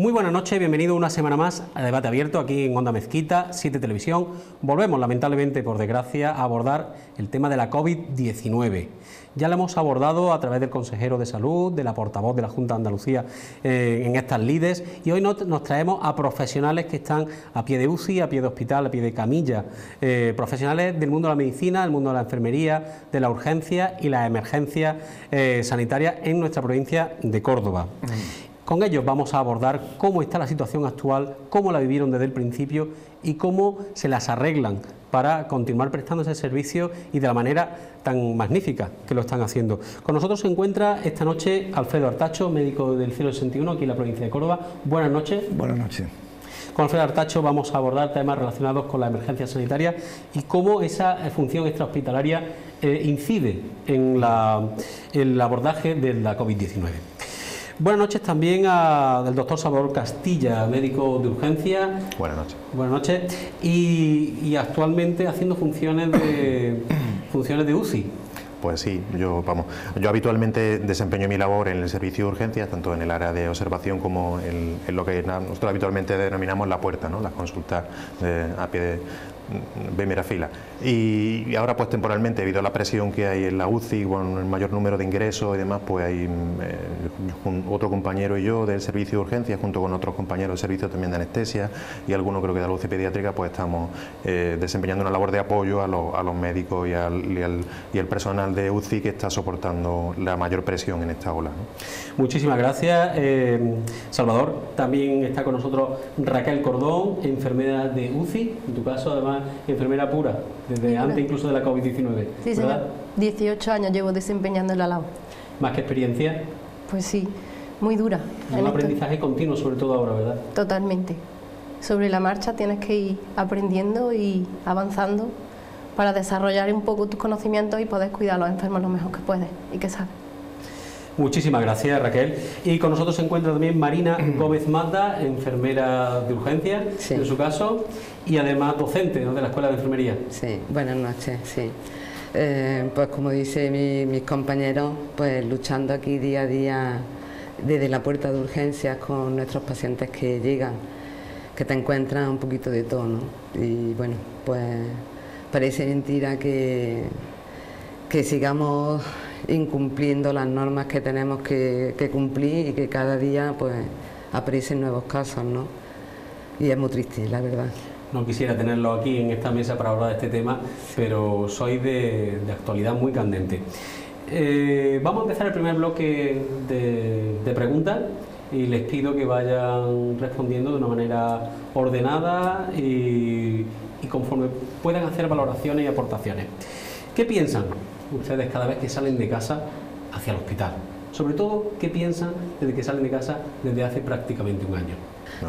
Muy buenas noches, bienvenido una semana más a Debate Abierto aquí en Onda Mezquita, 7 Televisión. Volvemos, lamentablemente, por desgracia, a abordar el tema de la COVID-19. Ya lo hemos abordado a través del consejero de Salud, de la portavoz de la Junta de Andalucía en estas lides, y hoy nos traemos a profesionales que están a pie de UCI, a pie de hospital, a pie de camilla, profesionales del mundo de la medicina, del mundo de la enfermería, de la urgencia y la emergencia sanitaria en nuestra provincia de Córdoba. Con ellos vamos a abordar cómo está la situación actual, cómo la vivieron desde el principio y cómo se las arreglan para continuar prestando ese servicio y de la manera tan magnífica que lo están haciendo. Con nosotros se encuentra esta noche Alfredo Artacho, médico del Cielo 61 aquí en la provincia de Córdoba. Buenas noches. Buenas noches. Con Alfredo Artacho vamos a abordar temas relacionados con la emergencia sanitaria y cómo esa función extrahospitalaria incide en el abordaje de la COVID-19. Buenas noches también del doctor Salvador Castilla, médico de urgencia. Buenas noches. Buenas noches. Y actualmente haciendo funciones de UCI. Pues sí, yo habitualmente desempeño mi labor en el servicio de urgencias, tanto en el área de observación como en lo que nosotros habitualmente denominamos la puerta, ¿no? Las consultas a pie de primera fila. Y ahora pues temporalmente, debido a la presión que hay en la UCI, con el mayor número de ingresos y demás, pues hay otro compañero y yo del servicio de urgencias, junto con otros compañeros del servicio también de anestesia y algunos creo que de la UCI pediátrica, pues estamos desempeñando una labor de apoyo a los médicos y al personal de UCI que está soportando la mayor presión en esta ola, ¿no? Muchísimas gracias, Salvador. También está con nosotros Raquel Cordón, enfermera de UCI, en tu caso además enfermera pura, desde antes incluso de la COVID-19. Sí, señor. 18 años llevo desempeñando la labor. ¿Más que experiencia? Pues sí, muy dura. Un aprendizaje continuo, sobre todo ahora, ¿verdad? Totalmente. Sobre la marcha tienes que ir aprendiendo y avanzando para desarrollar un poco tus conocimientos y poder cuidar a los enfermos lo mejor que puedes y que sabes. Muchísimas gracias, Raquel. Y con nosotros se encuentra también Marina Gómez Mata, enfermera de urgencia, sí, en su caso, y además docente, ¿no?, de la Escuela de Enfermería. Sí, buenas noches, sí. Pues como dice mis compañeros, pues luchando aquí día a día desde la puerta de urgencias con nuestros pacientes que llegan, que te encuentran un poquito de todo, ¿no? Y bueno, pues parece mentira que sigamos incumpliendo las normas que tenemos que cumplir y que cada día pues aparecen nuevos casos, ¿no? Y es muy triste, la verdad. No quisiera tenerlo aquí en esta mesa para hablar de este tema, pero soy de actualidad muy candente. Vamos a empezar el primer bloque de preguntas y les pido que vayan respondiendo de una manera ordenada y conforme puedan hacer valoraciones y aportaciones. ¿Qué piensan ustedes cada vez que salen de casa hacia el hospital? Sobre todo, ¿qué piensan desde que salen de casa desde hace prácticamente un año?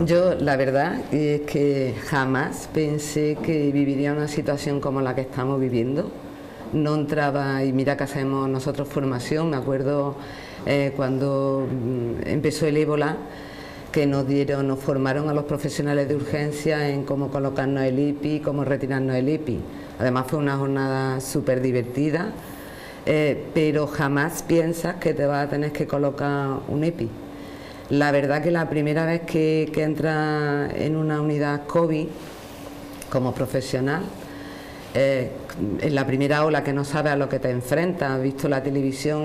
Yo, la verdad, es que jamás pensé que viviría una situación como la que estamos viviendo. No entraba, y mira que hacemos nosotros formación, me acuerdo cuando empezó el ébola, que nos formaron a los profesionales de urgencia en cómo colocarnos el EPI, cómo retirarnos el EPI. Además fue una jornada súper divertida, pero jamás piensas que te vas a tener que colocar un EPI. La verdad que la primera vez que entras en una unidad COVID como profesional, en la primera ola que no sabes a lo que te enfrentas, has visto la televisión,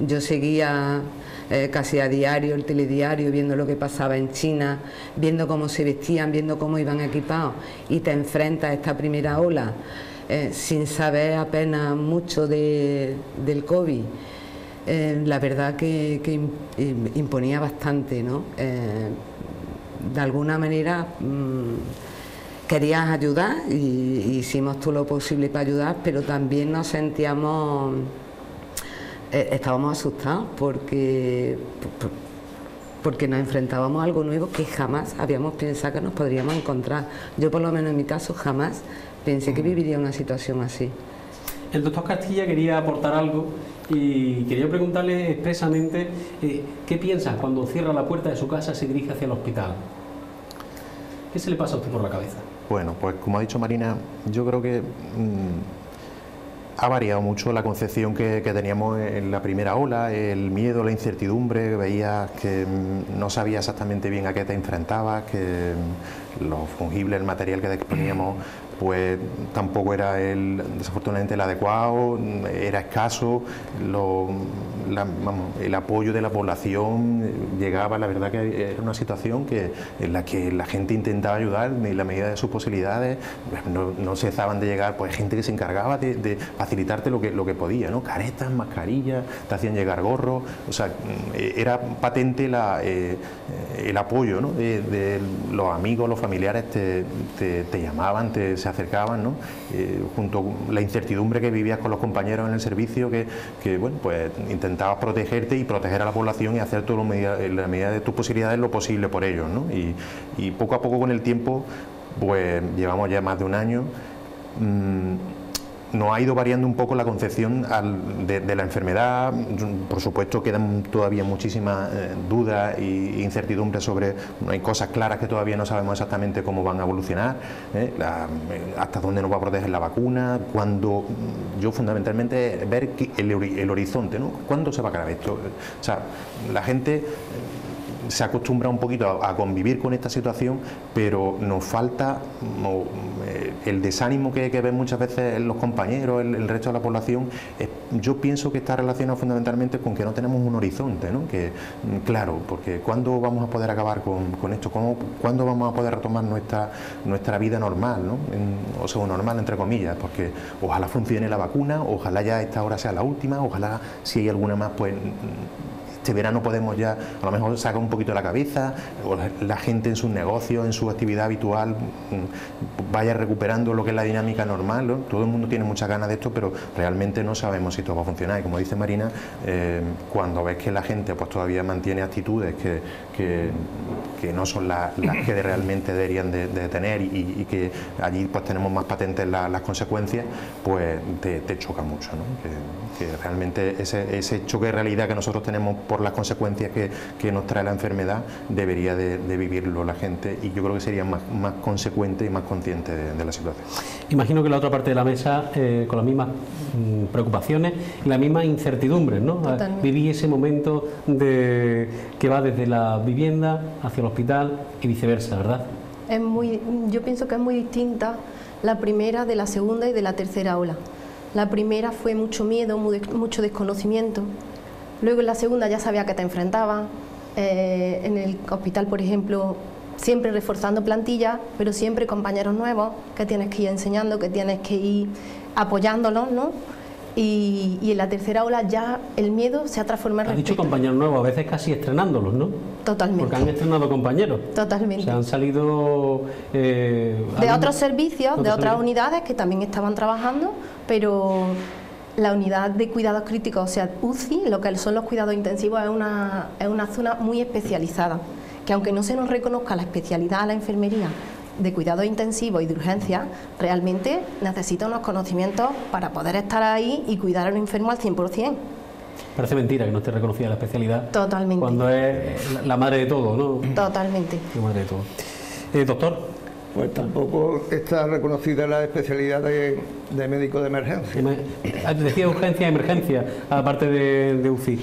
yo seguía casi a diario el telediario, viendo lo que pasaba en China, viendo cómo se vestían, viendo cómo iban equipados, y te enfrentas a esta primera ola sin saber apenas mucho del COVID. La verdad que imponía bastante, ¿no? De alguna manera querías ayudar y hicimos todo lo posible para ayudar, pero también nos sentíamos, estábamos asustados porque nos enfrentábamos a algo nuevo que jamás habíamos pensado que nos podríamos encontrar. Yo, por lo menos en mi caso, jamás pensé que viviría una situación así. El doctor Castilla quería aportar algo y quería preguntarle expresamente qué piensa cuando cierra la puerta de su casa y se dirige hacia el hospital. ¿Qué se le pasa a usted por la cabeza? Bueno, pues como ha dicho Marina, yo creo que ha variado mucho la concepción que teníamos en la primera ola, el miedo, la incertidumbre, veías que no sabías exactamente bien a qué te enfrentabas, que lo fungible, el material que disponíamos, pues tampoco era desafortunadamente el adecuado, era escaso, el apoyo de la población llegaba, la verdad que era una situación en la que la gente intentaba ayudar en la medida de sus posibilidades, no cesaban de llegar pues gente que se encargaba de facilitarte lo que podía, ¿no? Caretas, mascarillas, te hacían llegar gorros, o sea, era patente el apoyo, ¿no? de los amigos, los familiares te llamaban, se acercaban, ¿no? Junto con la incertidumbre que vivías con los compañeros en el servicio, que bueno, pues intentabas protegerte y proteger a la población y hacer todo en la medida de tus posibilidades lo posible por ellos, ¿no? Y poco a poco con el tiempo, pues llevamos ya más de un año, nos ha ido variando un poco la concepción de la enfermedad. Por supuesto quedan todavía muchísimas dudas e incertidumbres sobre, hay cosas claras que todavía no sabemos exactamente cómo van a evolucionar, hasta dónde nos va a proteger la vacuna, cuando yo fundamentalmente ver el horizonte, ¿no? ¿Cuándo se va a acabar esto? O sea, la gente se acostumbra un poquito a convivir con esta situación, pero nos falta el desánimo que ven muchas veces los compañeros, el resto de la población. Yo pienso que está relacionado fundamentalmente con que no tenemos un horizonte, ¿no? Que, claro, porque ¿cuándo vamos a poder acabar con esto? ¿Cuándo vamos a poder retomar nuestra vida normal, ¿no? O sea, normal entre comillas, porque ojalá funcione la vacuna, ojalá ya esta hora sea la última, ojalá si hay alguna más, pues este verano podemos ya a lo mejor sacar un poquito la cabeza, o la gente en sus negocios, en su actividad habitual, vaya recuperando lo que es la dinámica normal, ¿no? Todo el mundo tiene muchas ganas de esto, pero realmente no sabemos si esto va a funcionar. Y como dice Marina, cuando ves que la gente pues todavía mantiene actitudes que no son las que realmente deberían de tener, y que allí pues tenemos más patentes las consecuencias, pues te choca mucho, ¿no? Que realmente ese choque de realidad que nosotros tenemos por las consecuencias que nos trae la enfermedad debería de vivirlo la gente, y yo creo que sería más consecuente y más consciente de la situación. Imagino que la otra parte de la mesa con las mismas preocupaciones y las mismas incertidumbres, ¿no? Totalmente. Viví ese momento que va desde la vivienda hacia el hospital y viceversa, ¿verdad? Yo pienso que es muy distinta la primera de la segunda y de la tercera ola. La primera fue mucho miedo, mucho desconocimiento. Luego en la segunda ya sabía que te enfrentabas. En el hospital, por ejemplo, siempre reforzando plantilla, pero siempre compañeros nuevos que tienes que ir enseñando, que tienes que ir apoyándolos, ¿no? Y en la tercera ola ya el miedo se ha transformado en Has dicho compañeros nuevos, a veces casi estrenándolos, ¿no? Totalmente. Porque han estrenado compañeros. Totalmente. O sea, han salido de otros servicios, de otras unidades que también estaban trabajando, pero la unidad de cuidados críticos, o sea, UCI, lo que son los cuidados intensivos, es una zona muy especializada, que aunque no se nos reconozca la especialidad a la enfermería de cuidados intensivos y de urgencia, realmente necesita unos conocimientos para poder estar ahí y cuidar a un enfermo al 100%. Parece mentira que no esté reconocida la especialidad. Totalmente. Cuando es la madre de todo, ¿no? Totalmente. La madre de todo. Doctor. Pues tampoco está reconocida la especialidad de médico de emergencia. Decía urgencia y emergencia, aparte de UCI.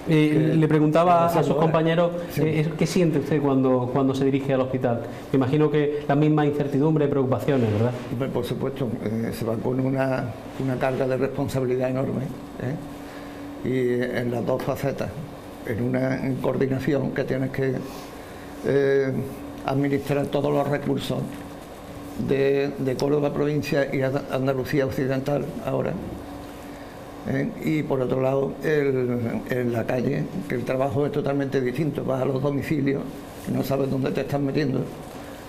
Le preguntaba a sus compañeros, sí, ¿qué siente usted cuando se dirige al hospital? Me imagino que la misma incertidumbre y preocupaciones, ¿verdad? Por supuesto, se va con una carga de responsabilidad enorme, y en las dos facetas, en una coordinación que tienes que administrar todos los recursos de Córdoba provincia y Andalucía occidental ahora. Y por otro lado, en la calle, que el trabajo es totalmente distinto. Vas a los domicilios, no sabes dónde te estás metiendo,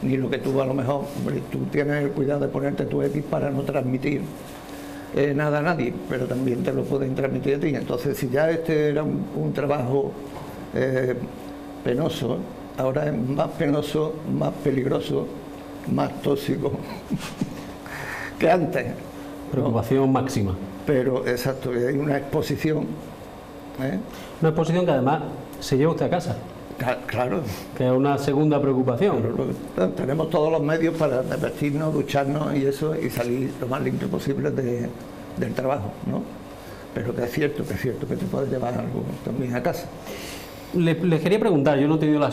ni lo que tú a lo mejor, tú tienes el cuidado de ponerte tu EPI para no transmitir nada a nadie, pero también te lo pueden transmitir a ti. Entonces, si ya este era un trabajo penoso, ahora es más penoso, más peligroso, más tóxico que antes. Preocupación máxima. Pero, exacto, hay una exposición. Una exposición que además se lleva usted a casa. Claro. Que es una segunda preocupación. Claro, tenemos todos los medios para vestirnos, ducharnos y eso, y salir lo más limpio posible del trabajo, ¿no? Pero que es cierto que te puedes llevar algo también a casa. Les quería preguntar, yo no he tenido la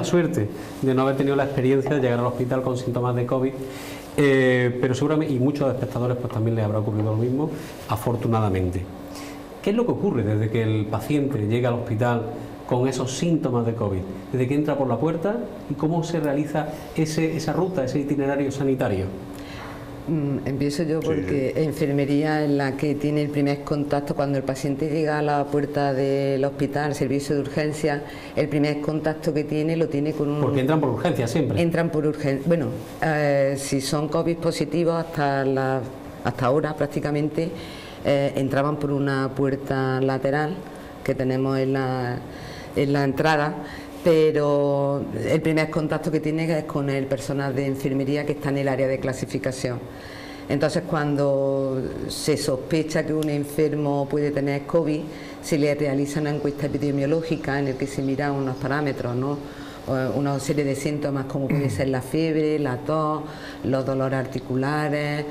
suerte de no haber tenido la experiencia de llegar al hospital con síntomas de COVID, pero seguramente, y muchos espectadores pues también les habrá ocurrido lo mismo, afortunadamente. ¿Qué es lo que ocurre desde que el paciente llega al hospital con esos síntomas de COVID? Desde que entra por la puerta, ¿y cómo se realiza esa ruta, ese itinerario sanitario? Empiezo yo porque enfermería es la que tiene el primer contacto cuando el paciente llega a la puerta del hospital, servicio de urgencia, el primer contacto que tiene lo tiene con un... Porque entran por urgencia siempre. Entran por urgencia. Bueno, si son COVID positivos hasta ahora prácticamente entraban por una puerta lateral que tenemos en la entrada, pero el primer contacto que tiene es con el personal de enfermería que está en el área de clasificación. Entonces, cuando se sospecha que un enfermo puede tener COVID, se le realiza una encuesta epidemiológica en la que se miran unos parámetros, ¿no? Una serie de síntomas como puede ser la fiebre, la tos, los dolores articulares,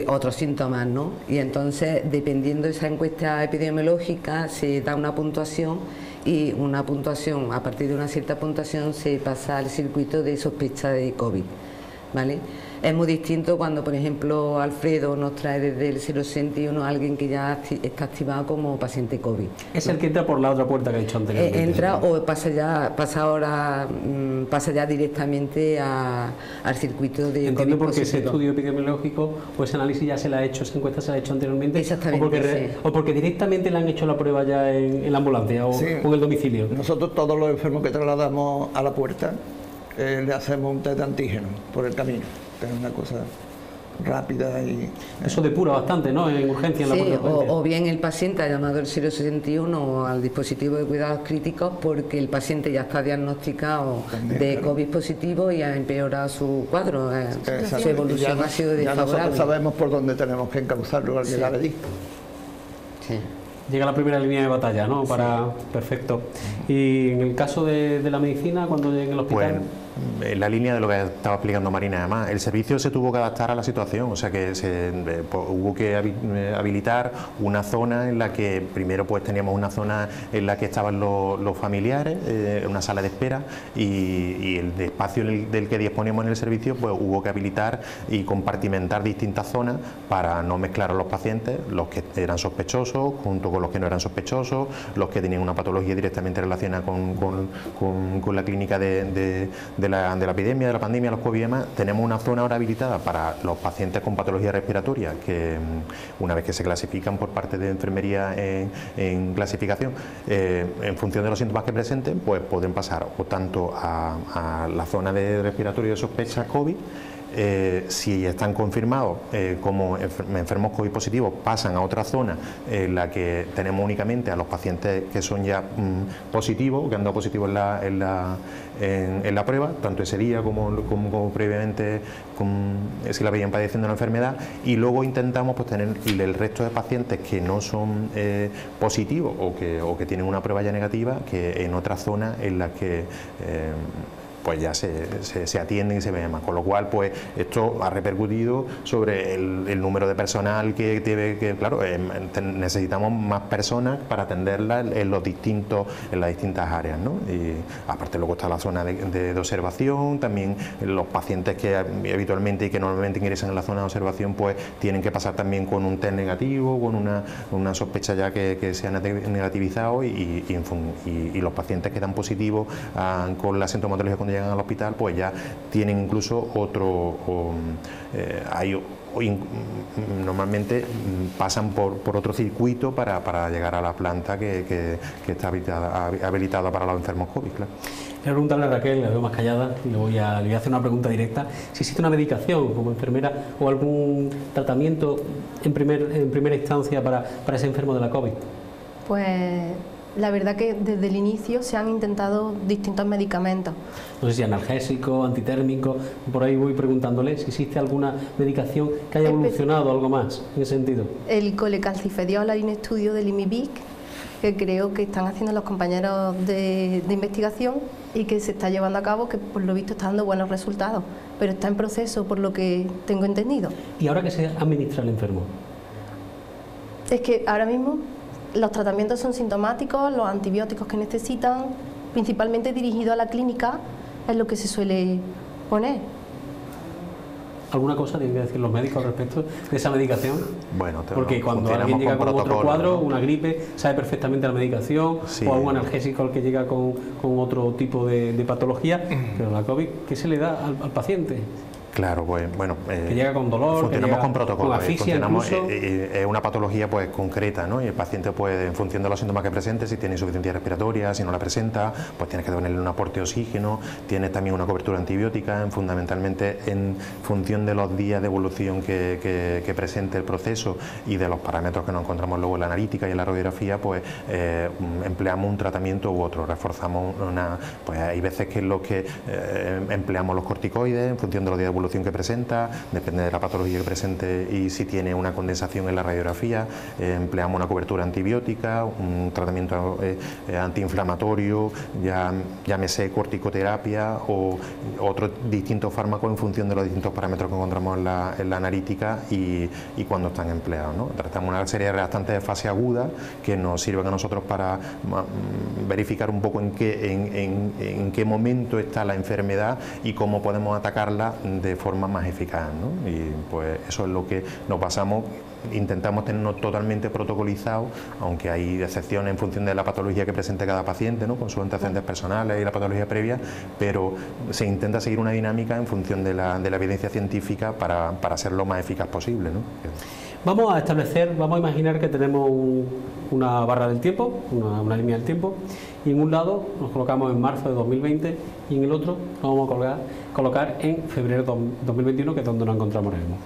otros síntomas, ¿no? Y entonces, dependiendo de esa encuesta epidemiológica, se da una puntuación y a partir de una cierta puntuación se pasa al circuito de sospecha de COVID, ¿vale? Es muy distinto cuando, por ejemplo, Alfredo nos trae desde el 061 a alguien que ya está activado como paciente COVID. Es el que entra por la otra puerta que he dicho anteriormente. Entra o pasa ya directamente al circuito de Entiendo COVID porque positivo. ese estudio epidemiológico o ese análisis ya se le ha hecho, esa encuesta se la ha hecho anteriormente. Exactamente, o porque directamente le han hecho la prueba ya en la ambulancia o en el domicilio. Nosotros todos los enfermos que trasladamos a la puerta le hacemos un test de antígeno por el camino, que es una cosa rápida y... Eso depura bastante, ¿no? En urgencia, en la puerta de urgencia. O bien el paciente ha llamado al 061 o al dispositivo de cuidados críticos porque el paciente ya está diagnosticado también, de COVID positivo y ha empeorado su cuadro, su evolución ha sido desfavorable. Ya nosotros sabemos por dónde tenemos que encauzarlo al llegar allí. Sí. Llega la primera línea de batalla, ¿no? Perfecto. Y en el caso de la medicina, cuando llegue al hospital... Pues, en la línea de lo que estaba explicando Marina, además, el servicio se tuvo que adaptar a la situación, o sea que hubo que habilitar una zona en la que primero pues teníamos una zona en la que estaban los familiares, una sala de espera, y el espacio del que disponíamos en el servicio pues hubo que habilitar y compartimentar distintas zonas para no mezclar a los pacientes, los que eran sospechosos junto con los que no eran sospechosos, los que tenían una patología directamente relacionada con la clínica de la epidemia, de la pandemia, los COVID y demás. Tenemos una zona ahora habilitada para los pacientes con patología respiratoria que una vez que se clasifican por parte de enfermería en clasificación, en función de los síntomas que presenten, pues pueden pasar o tanto a la zona de respiratorio de sospecha COVID. Si están confirmados como enfermos COVID positivos, pasan a otra zona en la que tenemos únicamente a los pacientes que son ya positivos, que han dado positivo en la prueba, tanto ese día como previamente, si la veían padeciendo una enfermedad, y luego intentamos pues tener el resto de pacientes que no son positivos o que tienen una prueba ya negativa, que en otra zona en la que pues ya se atienden y se ven más, con lo cual pues esto ha repercutido sobre el número de personal que claro, necesitamos más personas para atenderlas en las distintas áreas, ¿no? Y aparte luego está la zona de observación, también los pacientes que habitualmente y que normalmente ingresan en la zona de observación pues tienen que pasar también con un test negativo, con una sospecha ya que se ha negativizado y los pacientes que dan positivos con la sintomatología cuando llegan al hospital pues ya tienen incluso normalmente pasan por otro circuito para llegar a la planta que está habilitada para los enfermos COVID, claro. Quiero preguntarle a Raquel, la veo más callada, y le voy a hacer una pregunta directa. Si existe una medicación como enfermera o algún tratamiento en primera instancia para ese enfermo de la COVID. Pues la verdad que desde el inicio se han intentado distintos medicamentos. No sé si analgésico, antitérmico, por ahí voy preguntándole si existe alguna medicación que haya evolucionado algo más en ese sentido. El colecalcifediol hay un estudio del IMIBIC que creo que están haciendo los compañeros de investigación y que se está llevando a cabo, que por lo visto está dando buenos resultados, pero está en proceso por lo que tengo entendido. ¿Y ahora qué se administra al enfermo? Es que ahora mismo los tratamientos son sintomáticos, los antibióticos que necesitan, principalmente dirigidos a la clínica, es lo que se suele poner. ¿Alguna cosa tienen que decir los médicos al respecto de esa medicación? Bueno, porque cuando alguien llega con otro cuadro, una gripe, sabe perfectamente la medicación, sí, o algún analgésico al que llega con otro tipo de patología, pero la COVID, ¿qué se le da al paciente? Claro, pues bueno, que llega con dolor, funcionamos con protocolos, con asfixia es una patología pues concreta, ¿no? Y el paciente pues en función de los síntomas que presente, si tiene insuficiencia respiratoria, si no la presenta, pues tienes que ponerle un aporte de oxígeno, tiene también una cobertura antibiótica, fundamentalmente en función de los días de evolución que presente el proceso y de los parámetros que nos encontramos luego en la analítica y en la radiografía, pues empleamos un tratamiento u otro, reforzamos pues hay veces que es lo que empleamos los corticoides en función de los días de evolución que presenta, depende de la patología que presente y si tiene una condensación en la radiografía, empleamos una cobertura antibiótica, un tratamiento antiinflamatorio, llámese corticoterapia o otros distintos fármacos en función de los distintos parámetros que encontramos en la analítica y cuando están empleados, ¿no? Tratamos una serie de reactantes de fase aguda que nos sirven a nosotros para verificar un poco en qué momento está la enfermedad y cómo podemos atacarla de forma más eficaz, ¿no? Y pues eso es lo que nos basamos, intentamos tenernos totalmente protocolizados, aunque hay excepciones en función de la patología que presente cada paciente, ¿no? Con sus antecedentes personales y la patología previa, pero se intenta seguir una dinámica en función de la evidencia científica para ser lo más eficaz posible, ¿no? Vamos a imaginar que tenemos una barra del tiempo, una línea del tiempo, y en un lado nos colocamos en marzo de 2020 y en el otro nos vamos a colocar en febrero de 2021, que es donde nos encontramos ahora mismo.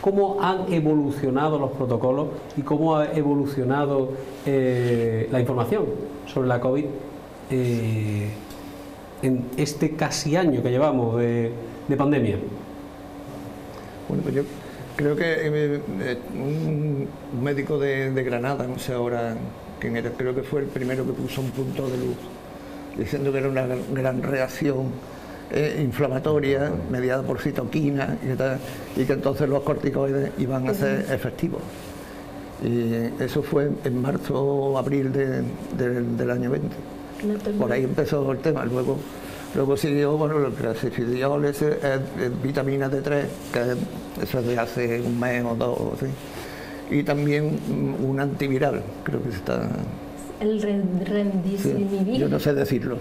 ¿Cómo han evolucionado los protocolos y cómo ha evolucionado la información sobre la COVID en este casi año que llevamos de pandemia? Bueno, pues yo creo que un médico de Granada, no sé ahora quién era, creo que fue el primero que puso un punto de luz, diciendo que era una gran reacción inflamatoria mediada por citoquinas y que entonces los corticoides iban a ser efectivos. Y eso fue en marzo o abril del año 20. Por ahí empezó el tema. Luego siguió, bueno, el clasifidiol, es vitamina D3, que eso es de hace un mes o dos, ¿sí? Y también un antiviral, creo que está... El Remdesivir. Sí, yo no sé decirlo.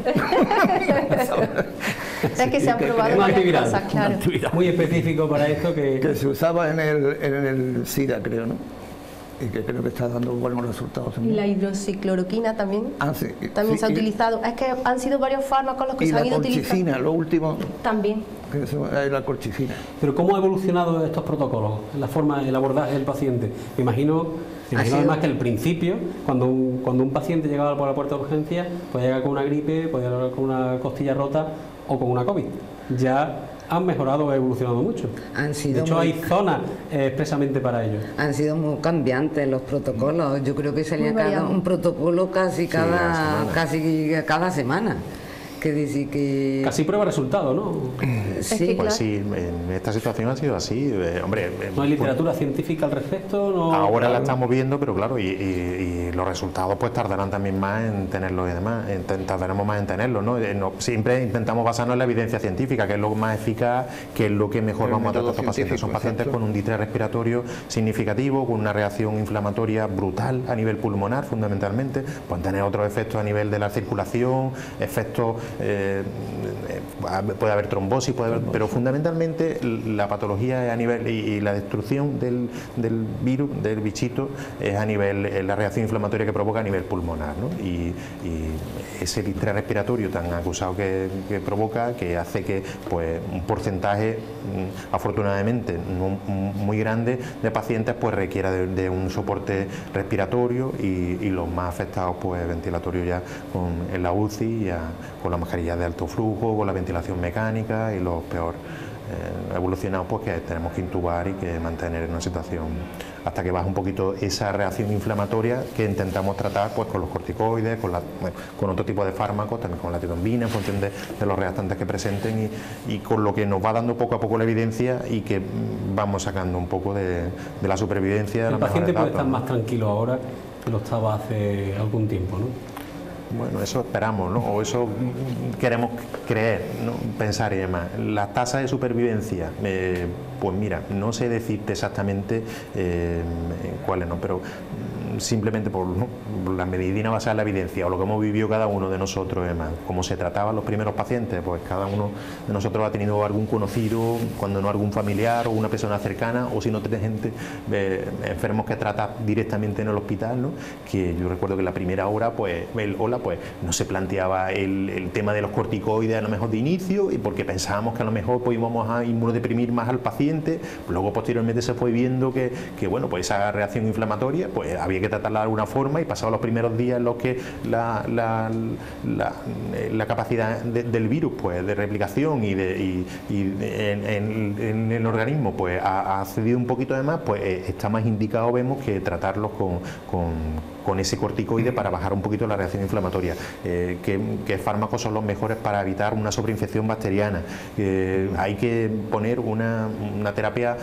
Es que se han probado varias cosas, claro. Muy específico para esto que se usaba en el SIDA, creo, ¿no? Y que creo que está dando buenos resultados. Y la hidroxicloroquina también. Sí. También se ha utilizado. Es que han sido varios fármacos los que se han ido utilizando. Y la colchicina, lo último. También. Que es la colchicina. Pero ¿cómo ha evolucionado estos protocolos? La forma, el abordaje del paciente. Me imagino además que al principio, cuando un paciente llegaba por la puerta de urgencia, podía llegar con una gripe, podía llegar con una costilla rota o con una COVID. Ya han mejorado o evolucionado mucho. De hecho, hay zonas expresamente para ello. Han sido muy cambiantes los protocolos. Yo creo que salía un protocolo casi cada semana. Que dice que... Casi prueba resultado, ¿no? Sí, pues sí, en esta situación ha sido así. Hombre, ¿no hay literatura científica al respecto? No, ahora la estamos viendo, pero claro, y los resultados pues tardarán también más en tenerlos y demás, tardaremos más en tenerlos, ¿no? Siempre intentamos basarnos en la evidencia científica, que es lo más eficaz, que es lo que mejor vamos a tratar a estos pacientes. Son pacientes con un distrés respiratorio significativo, con una reacción inflamatoria brutal a nivel pulmonar, fundamentalmente, pueden tener otros efectos a nivel de la circulación, efectos... puede haber trombosis, pero fundamentalmente la patología a nivel y la destrucción del virus, del bichito, es a nivel la reacción inflamatoria que provoca a nivel pulmonar, ¿no? Y ese distrés respiratorio tan acusado que provoca, que hace que pues un porcentaje afortunadamente no muy grande de pacientes pues requiera de un soporte respiratorio y los más afectados pues ventilatorio ya en la UCI, con la mascarilla de alto flujo, con la ventilación mecánica y los peor evolucionado, pues que tenemos que intubar y que mantener en una situación hasta que baja un poquito esa reacción inflamatoria que intentamos tratar pues con los corticoides, con otro tipo de fármacos, también con la tiotrombina, en función de los reactantes que presenten y con lo que nos va dando poco a poco la evidencia y que vamos sacando un poco de la supervivencia. El paciente puede estar más tranquilo ahora que lo estaba hace algún tiempo, ¿no? Bueno, eso esperamos, ¿no? O eso queremos creer, ¿no? Pensar y demás. Las tasas de supervivencia, pues mira, no sé decirte exactamente cuáles, ¿no? Pero simplemente por la medicina basada en la evidencia o lo que hemos vivido cada uno de nosotros, además, cómo se trataban los primeros pacientes, pues cada uno de nosotros ha tenido algún conocido, cuando no algún familiar o una persona cercana, o si no tiene gente, enfermos que trata directamente en el hospital, ¿no? Que yo recuerdo que la primera hora, pues no se planteaba el tema de los corticoides a lo mejor de inicio, y porque pensábamos que a lo mejor pues íbamos a inmunodeprimir más al paciente, luego posteriormente se fue viendo que bueno, pues esa reacción inflamatoria, pues había que tratarla de alguna forma, y pasados los primeros días en los que la capacidad del virus pues de replicación en el organismo pues ha cedido un poquito de más, pues está más indicado, vemos, que tratarlos con ese corticoide para bajar un poquito la reacción inflamatoria. ¿Qué fármacos son los mejores para evitar una sobreinfección bacteriana? Hay que poner una terapia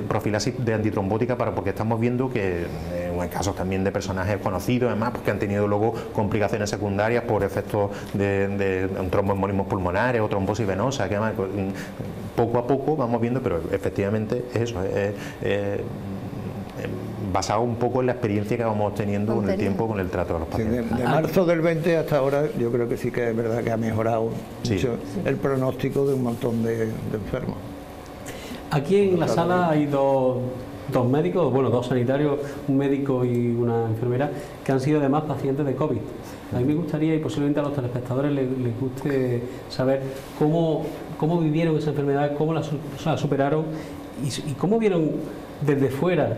profilaxis de antitrombótica porque estamos viendo que en casos también de personajes conocidos, además, pues, que han tenido luego complicaciones secundarias por efectos de tromboembolismos pulmonares o trombosis venosa, que además poco a poco vamos viendo, pero efectivamente es eso, basado un poco en la experiencia que vamos teniendo con el tiempo con el trato de los pacientes. Sí, de marzo del 20 hasta ahora yo creo que sí que es verdad que ha mejorado mucho el pronóstico de un montón de enfermos. Aquí en la sala hay dos médicos, bueno, dos sanitarios, un médico y una enfermera, que han sido además pacientes de COVID. A mí me gustaría, y posiblemente a los telespectadores les guste saber cómo vivieron esa enfermedad, cómo la superaron y cómo vieron desde fuera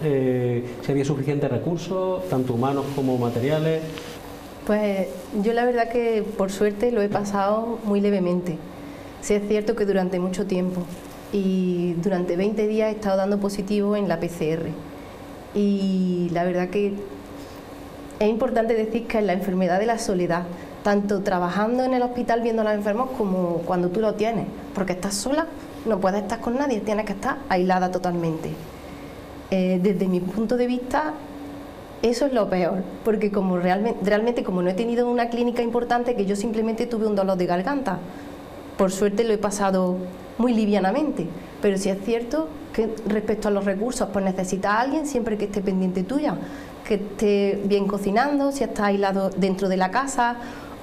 si había suficientes recursos, tanto humanos como materiales. Pues yo la verdad que por suerte lo he pasado muy levemente. Sí es cierto que durante mucho tiempo, y durante 20 días he estado dando positivo en la PCR. Y la verdad que es importante decir que es la enfermedad de la soledad, tanto trabajando en el hospital viendo a los enfermos como cuando tú lo tienes, porque estás sola, no puedes estar con nadie, tienes que estar aislada totalmente. Desde mi punto de vista, eso es lo peor, porque como realmente como no he tenido una clínica importante, que yo simplemente tuve un dolor de garganta, por suerte lo he pasado muy livianamente, pero sí es cierto que respecto a los recursos, pues necesitas a alguien siempre que esté pendiente tuya, que esté bien cocinando, si está aislado dentro de la casa,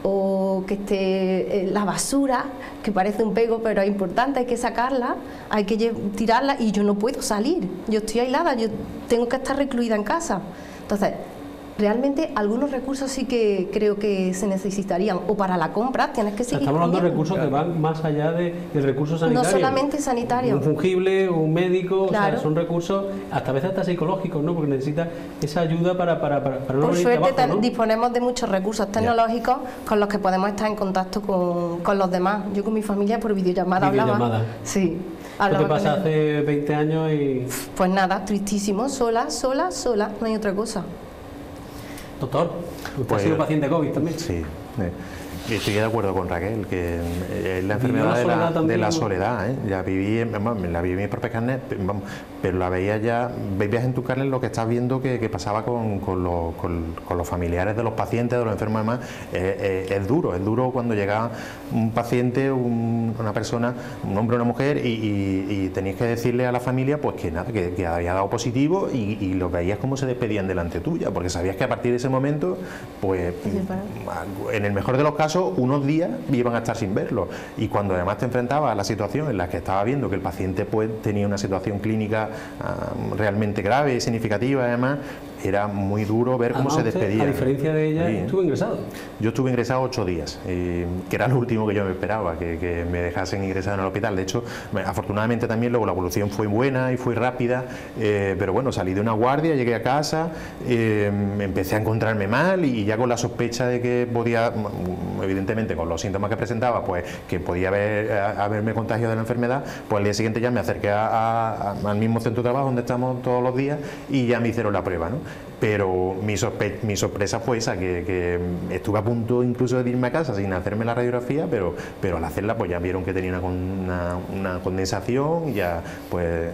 o que esté la basura, que parece un pego pero es importante, hay que sacarla, hay que tirarla, y yo no puedo salir, yo estoy aislada, yo tengo que estar recluida en casa. Entonces, realmente algunos recursos sí que creo que se necesitarían, o para la compra tienes que seguir. Estamos hablando de recursos que van más allá del recurso sanitario. No solamente sanitario. Un fungible, un médico, claro. O sea, son recursos hasta a veces hasta psicológicos, ¿no? Porque necesita esa ayuda para no por suerte trabajo, ¿no? Disponemos de muchos recursos tecnológicos con los que podemos estar en contacto con los demás. Yo con mi familia por videollamada hablaba. Sí. ¿Qué te pasa hace 20 años y...? Pues nada, tristísimo, sola, no hay otra cosa. Doctor, ¿usted ha sido paciente de COVID también? Sí, estoy de acuerdo con Raquel, que es la enfermedad de la soledad, ¿eh? La viví en mis propias carnes, pero la veías en tus carnes lo que estás viendo que pasaba con los familiares de los pacientes, de los enfermos. Además, es duro cuando llega un paciente, una persona, un hombre o una mujer, y tenías que decirle a la familia pues que nada, que había dado positivo, y lo veías como se despedían delante tuya, porque sabías que a partir de ese momento, pues en el mejor de los casos, unos días iban a estar sin verlo, y cuando además te enfrentabas a la situación en la que estaba viendo que el paciente pues tenía una situación clínica realmente grave y significativa, además era muy duro ver cómo se despedía. A diferencia de ella, estuvo ingresado. Yo estuve ingresado 8 días, que era lo último que yo me esperaba, que me dejasen ingresar en el hospital. De hecho, afortunadamente también luego la evolución fue buena y fue rápida, pero bueno, salí de una guardia, llegué a casa, empecé a encontrarme mal y ya con la sospecha de que podía, evidentemente con los síntomas que presentaba, pues que podía haberme contagiado de la enfermedad, pues al día siguiente ya me acerqué al mismo centro de trabajo donde estamos todos los días y ya me hicieron la prueba, ¿no? Pero mi sorpresa fue esa, que estuve a punto incluso de irme a casa sin hacerme la radiografía, pero al hacerla pues ya vieron que tenía una condensación y ya pues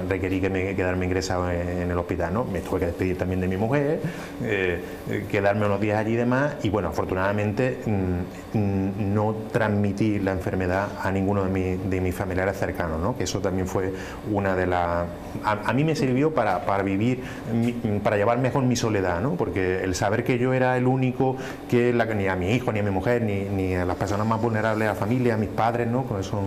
requerí quedarme ingresado en el hospital, ¿no? Me tuve que despedir también de mi mujer, quedarme unos días allí y demás, y bueno, afortunadamente no transmití la enfermedad a ninguno de mis familiares cercanos, ¿no? Que eso también fue una de las... A mí me sirvió para vivir, para llevar mejor mi soledad, ¿no? Porque el saber que yo era el único que ni a mi hijo, ni a mi mujer, ni a las personas más vulnerables, a la familia, a mis padres, ¿no? Con eso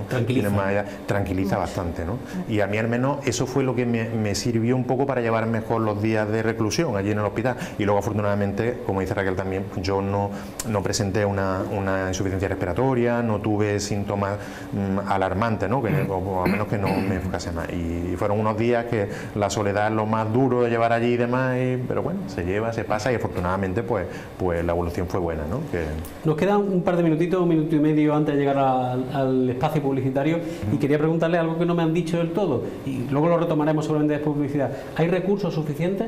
tranquiliza bastante, ¿no? Y a mí al menos eso fue lo que me sirvió un poco para llevar mejor los días de reclusión allí en el hospital. Y luego afortunadamente, como dice Raquel también, yo no presenté una insuficiencia respiratoria, no tuve síntomas alarmantes, ¿no? O a menos que no me enfocase más. Y fueron unos días que la soledad es lo más duro de llevar allí y demás, pero bueno, se lleva, se pasa y afortunadamente pues la evolución fue buena, ¿no? Nos quedan un par de minutitos, un minuto y medio antes de llegar al espacio publicitario y quería preguntarle algo que no me han dicho del todo y luego lo retomaremos seguramente después de publicidad. ¿Hay recursos suficientes?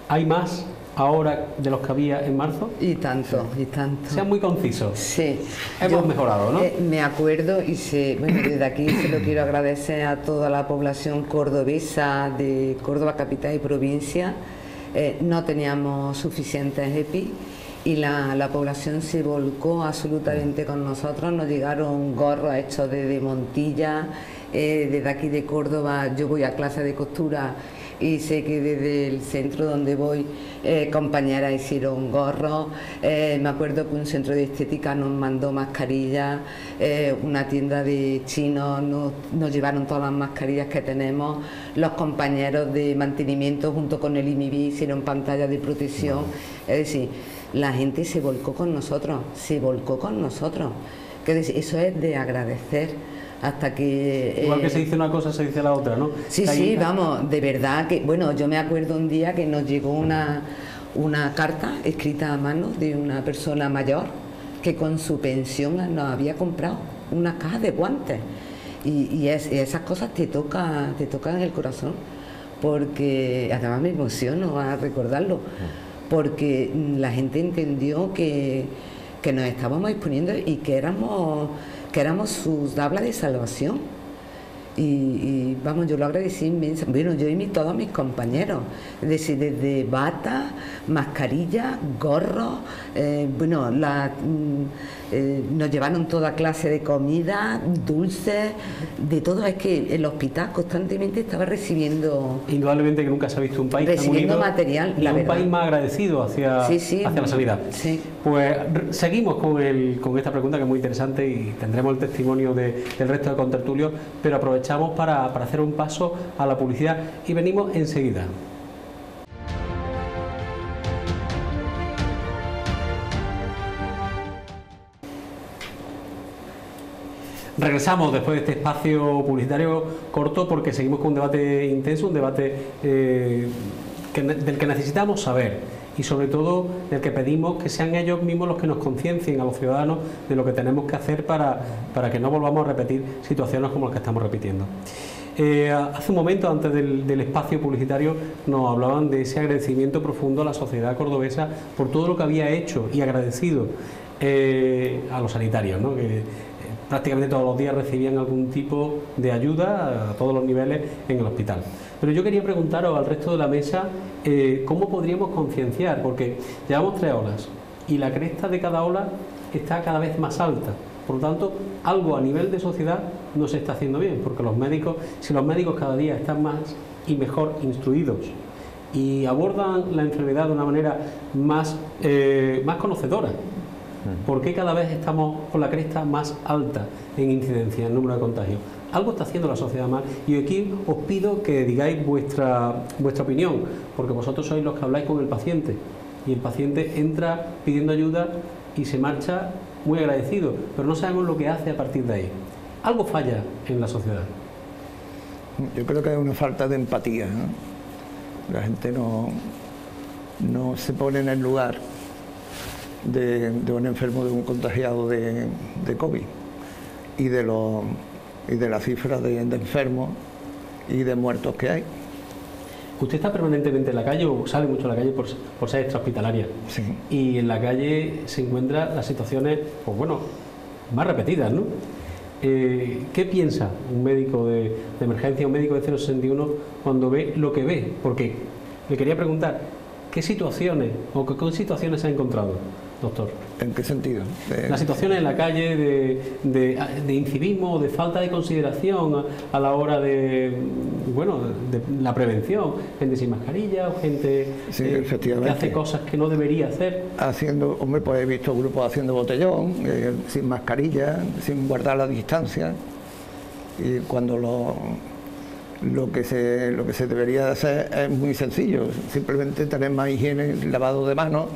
¿Hay más ahora de los que había en marzo? Y tanto, y tanto. Sean muy concisos. Sí. Hemos mejorado, ¿no? Me acuerdo y bueno, desde aquí se lo quiero agradecer a toda la población cordobesa de Córdoba capital y provincia. No teníamos suficientes EPI y la población se volcó absolutamente con nosotros. Nos llegaron gorros hechos de Montilla. Desde aquí de Córdoba yo voy a clase de costura y sé que desde el centro donde voy compañeras hicieron gorros. Me acuerdo que un centro de estética nos mandó mascarillas, una tienda de chinos nos llevaron todas las mascarillas que tenemos, los compañeros de mantenimiento junto con el IMIBI hicieron pantallas de protección. Es decir, la gente se volcó con nosotros, Es decir, eso es de agradecer. Hasta que... Igual que se dice una cosa, se dice la otra, ¿no? Sí, vamos, de verdad que... Bueno, yo me acuerdo un día que nos llegó una carta escrita a mano de una persona mayor que con su pensión nos había comprado una caja de guantes. Y esas cosas te tocan en el corazón, porque además me emociono a recordarlo, porque la gente entendió que nos estábamos exponiendo y que éramos su tabla de salvación. Y vamos, yo lo agradecí inmenso. Bueno, yo y todos mis compañeros, desde bata, mascarilla, gorro, nos llevaron toda clase de comida, dulces, de todo. Es que el hospital constantemente estaba recibiendo... Indudablemente que nunca se ha visto un país recibiendo tan unido, material, y un país más agradecido hacia la sanidad. Sí. Pues seguimos con esta pregunta que es muy interesante y tendremos el testimonio del resto de contertulios, pero aprovechamos para hacer un paso a la publicidad y venimos enseguida. Regresamos después de este espacio publicitario corto porque seguimos con un debate intenso, un debate del que necesitamos saber y sobre todo del que pedimos que sean ellos mismos los que nos conciencien a los ciudadanos de lo que tenemos que hacer para que no volvamos a repetir situaciones como las que estamos repitiendo. Hace un momento, antes del espacio publicitario, nos hablaban de ese agradecimiento profundo a la sociedad cordobesa por todo lo que había hecho y agradecido a los sanitarios, ¿no? Que prácticamente todos los días recibían algún tipo de ayuda a todos los niveles en el hospital. Pero yo quería preguntaros al resto de la mesa cómo podríamos concienciar, porque llevamos 3 olas y la cresta de cada ola está cada vez más alta. Por lo tanto, algo a nivel de sociedad no se está haciendo bien, porque si los médicos cada día están más y mejor instruidos y abordan la enfermedad de una manera más conocedora, ¿Por qué cada vez estamos con la cresta más alta en incidencia, en número de contagios? Algo está haciendo la sociedad mal, y aquí os pido que digáis vuestra opinión, porque vosotros sois los que habláis con el paciente, y el paciente entra pidiendo ayuda y se marcha muy agradecido, pero no sabemos lo que hace a partir de ahí. Algo falla en la sociedad. Yo creo que hay una falta de empatía, ¿no? La gente no se pone en el lugar de un enfermo, de un contagiado de COVID y de la cifra de enfermos y de muertos que hay. ¿Usted está permanentemente en la calle o sale mucho a la calle por ser extrahospitalaria? Sí. Y en la calle se encuentran las situaciones, pues bueno, más repetidas, ¿no? ¿Qué piensa un médico de emergencia, un médico de 061 cuando ve lo que ve? Porque le quería preguntar, ¿qué situaciones o con situaciones se ha encontrado, doctor? ¿En qué sentido? Las situaciones en la calle de incivismo o de falta de consideración a la hora de la prevención, gente sin mascarilla o gente Sí, que hace cosas que no debería hacer. Hombre, pues he visto grupos haciendo botellón, sin mascarilla, sin guardar la distancia, y cuando lo que se debería hacer es muy sencillo, simplemente tener más higiene, lavado de manos,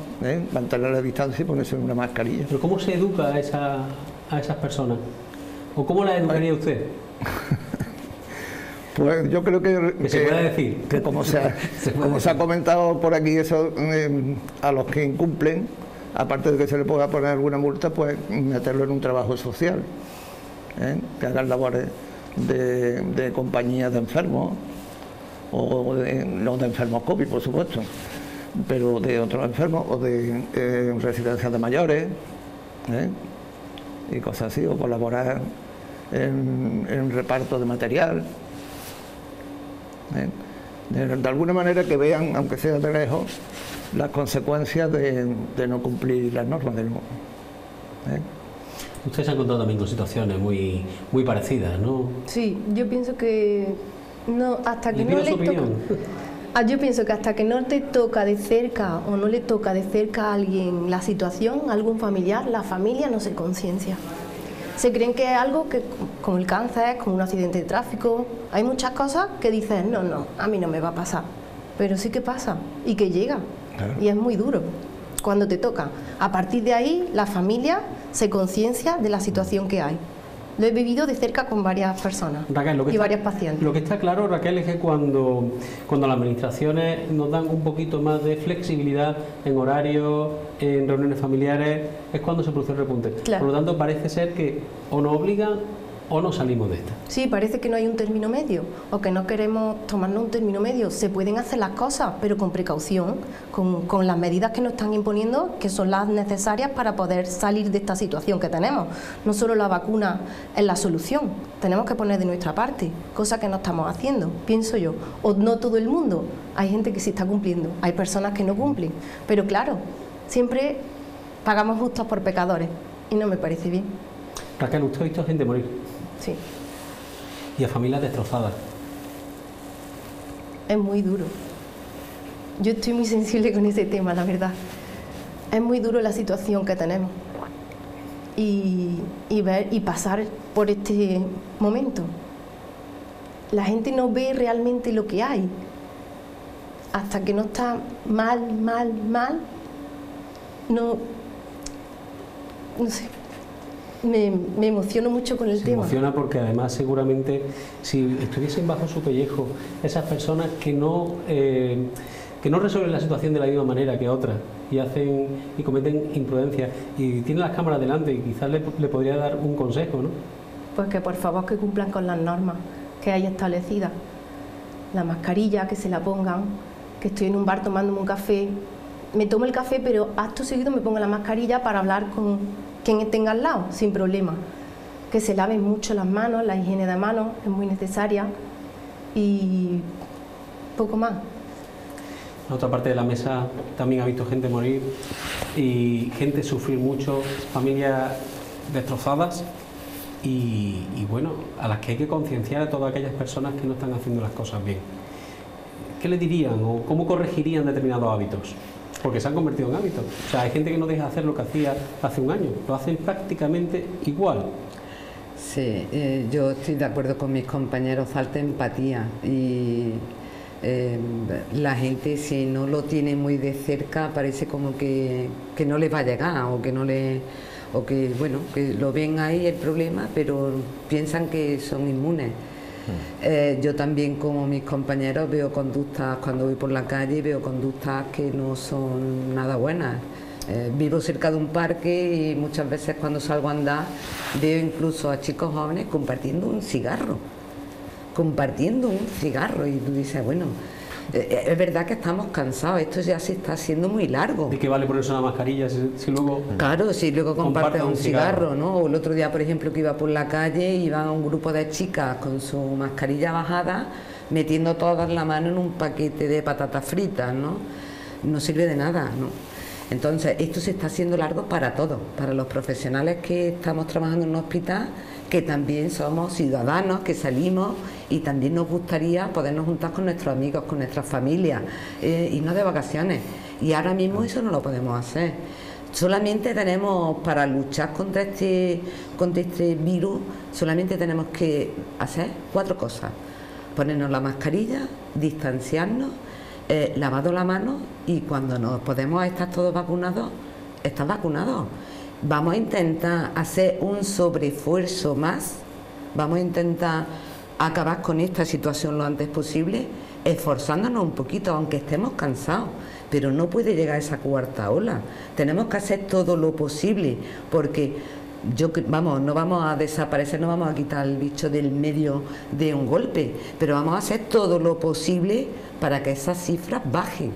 mantener la distancia y ponerse una mascarilla. ¿Pero cómo se educa a esas personas? ¿O cómo las educaría usted? Pues yo creo que se puede decir. Que como se ha comentado por aquí, eso a los que incumplen, aparte de que se le pueda poner alguna multa, pues meterlo en un trabajo social, que hagan labores de compañías de enfermos, o no de enfermos COVID, por supuesto, pero de otros enfermos, o de residencias de mayores, y cosas así, o colaborar en reparto de material. De alguna manera que vean, aunque sea de lejos, las consecuencias de no cumplir las normas del mundo. Ustedes se han encontrado también con situaciones muy parecidas, ¿no? Sí, yo pienso que no, hasta que no le toca. Yo pienso que hasta que no te toca de cerca o no le toca de cerca a alguien la situación, a algún familiar, la familia no se conciencia. Se creen que es algo que, como el cáncer, como un accidente de tráfico, hay muchas cosas que dices, no, a mí no me va a pasar, pero sí que pasa y que llega, claro. Y es muy duro cuando te toca. A partir de ahí, la familia se conciencia de la situación que hay. Lo he vivido de cerca con varias personas, Raquel, varias pacientes. Lo que está claro, Raquel, es que cuando las administraciones nos dan un poquito más de flexibilidad en horarios, en reuniones familiares, es cuando se produce el repunte. Claro. Por lo tanto, parece ser que o nos obligan o no salimos de esta. Sí, parece que no hay un término medio, o que no queremos tomarnos un término medio. Se pueden hacer las cosas, pero con precaución, con las medidas que nos están imponiendo, que son las necesarias para poder salir de esta situación que tenemos. No solo la vacuna es la solución, tenemos que poner de nuestra parte, cosa que no estamos haciendo, pienso yo. O no todo el mundo, hay gente que sí está cumpliendo, hay personas que no cumplen, pero claro, siempre pagamos justos por pecadores, y no me parece bien. Raquel, ¿usted ha visto gente morir? Sí. Y a familias destrozadas. Es muy duro. Yo estoy muy sensible con ese tema, la verdad. Es muy duro la situación que tenemos. Y pasar por este momento. La gente no ve realmente lo que hay. Hasta que no está mal, no sé. Me emociono mucho con el tema. Se emociona porque además seguramente si estuviesen bajo su pellejo esas personas que no resuelven la situación de la misma manera que otras y cometen imprudencias y tienen las cámaras delante y quizás le podría dar un consejo, ¿no? Pues que por favor que cumplan con las normas que hay establecidas. La mascarilla, que se la pongan, que estoy en un bar tomándome un café, me tomo el café pero acto seguido me pongo la mascarilla para hablar con quien tenga al lado, sin problema. Que se laven mucho las manos, la higiene de manos es muy necesaria y poco más. En otra parte de la mesa también ha visto gente morir y gente sufrir mucho, familias destrozadas y bueno, a las que hay que concienciar a todas aquellas personas que no están haciendo las cosas bien. ¿Qué le dirían o cómo corregirían determinados hábitos? porque se han convertido en hábitos. O sea, hay gente que no deja de hacer lo que hacía hace un año, lo hacen prácticamente igual. Sí, yo estoy de acuerdo con mis compañeros, falta empatía y la gente, si no lo tiene muy de cerca, parece como que no les va a llegar o que no le, o que bueno, que lo ven ahí el problema, pero piensan que son inmunes. Yo también, como mis compañeros, veo conductas cuando voy por la calle, veo conductas que no son nada buenas. Vivo cerca de un parque y muchas veces cuando salgo a andar veo incluso a chicos jóvenes compartiendo un cigarro y tú dices, bueno, es verdad que estamos cansados, esto ya se está haciendo muy largo. ¿De qué vale ponerse una mascarilla si luego... Claro, si luego compartes un cigarro, ¿no? O el otro día, por ejemplo, que iba por la calle, iba un grupo de chicas con su mascarilla bajada, metiendo todas la mano en un paquete de patatas fritas, ¿no? No sirve de nada, ¿no? Entonces, esto se está haciendo largo para todos, para los profesionales que estamos trabajando en un hospital, que también somos ciudadanos, que salimos y también nos gustaría podernos juntar con nuestros amigos, con nuestras familias, irnos de vacaciones. Y ahora mismo eso no lo podemos hacer. Solamente tenemos, para luchar contra este virus, solamente tenemos que hacer 4 cosas. Ponernos la mascarilla, distanciarnos, lavado la mano y cuando nos podemos estar todos vacunados, estar vacunados. Vamos a intentar hacer un sobreesfuerzo más, vamos a intentar acabar con esta situación lo antes posible, esforzándonos un poquito, aunque estemos cansados, pero no puede llegar esa 4ª ola. Tenemos que hacer todo lo posible, porque no vamos a desaparecer, no vamos a quitar el bicho del medio de un golpe, pero vamos a hacer todo lo posible para que esas cifras bajen.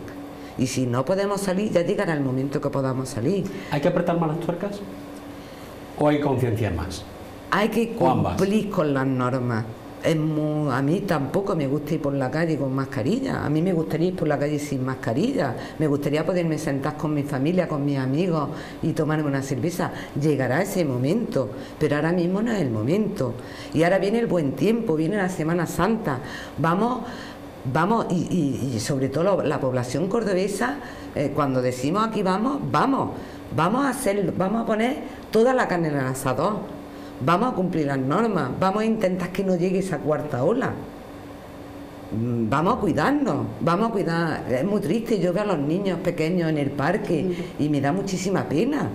Y si no podemos salir, ya llegará el momento que podamos salir. ¿Hay que apretar más las tuercas o hay que concienciar más? Hay que cumplir con las normas. A mí tampoco me gusta ir por la calle con mascarilla. A mí me gustaría ir por la calle sin mascarilla. Me gustaría poderme sentar con mi familia, con mis amigos y tomarme una cerveza. Llegará ese momento, pero ahora mismo no es el momento. Y ahora viene el buen tiempo, viene la Semana Santa. Vamos y sobre todo la población cordobesa, cuando decimos aquí vamos a poner toda la carne en el asador. Vamos a cumplir las normas, vamos a intentar que no llegue esa 4ª ola. Vamos a cuidarnos, vamos a cuidar. Es muy triste, yo veo a los niños pequeños en el parque y me da muchísima pena.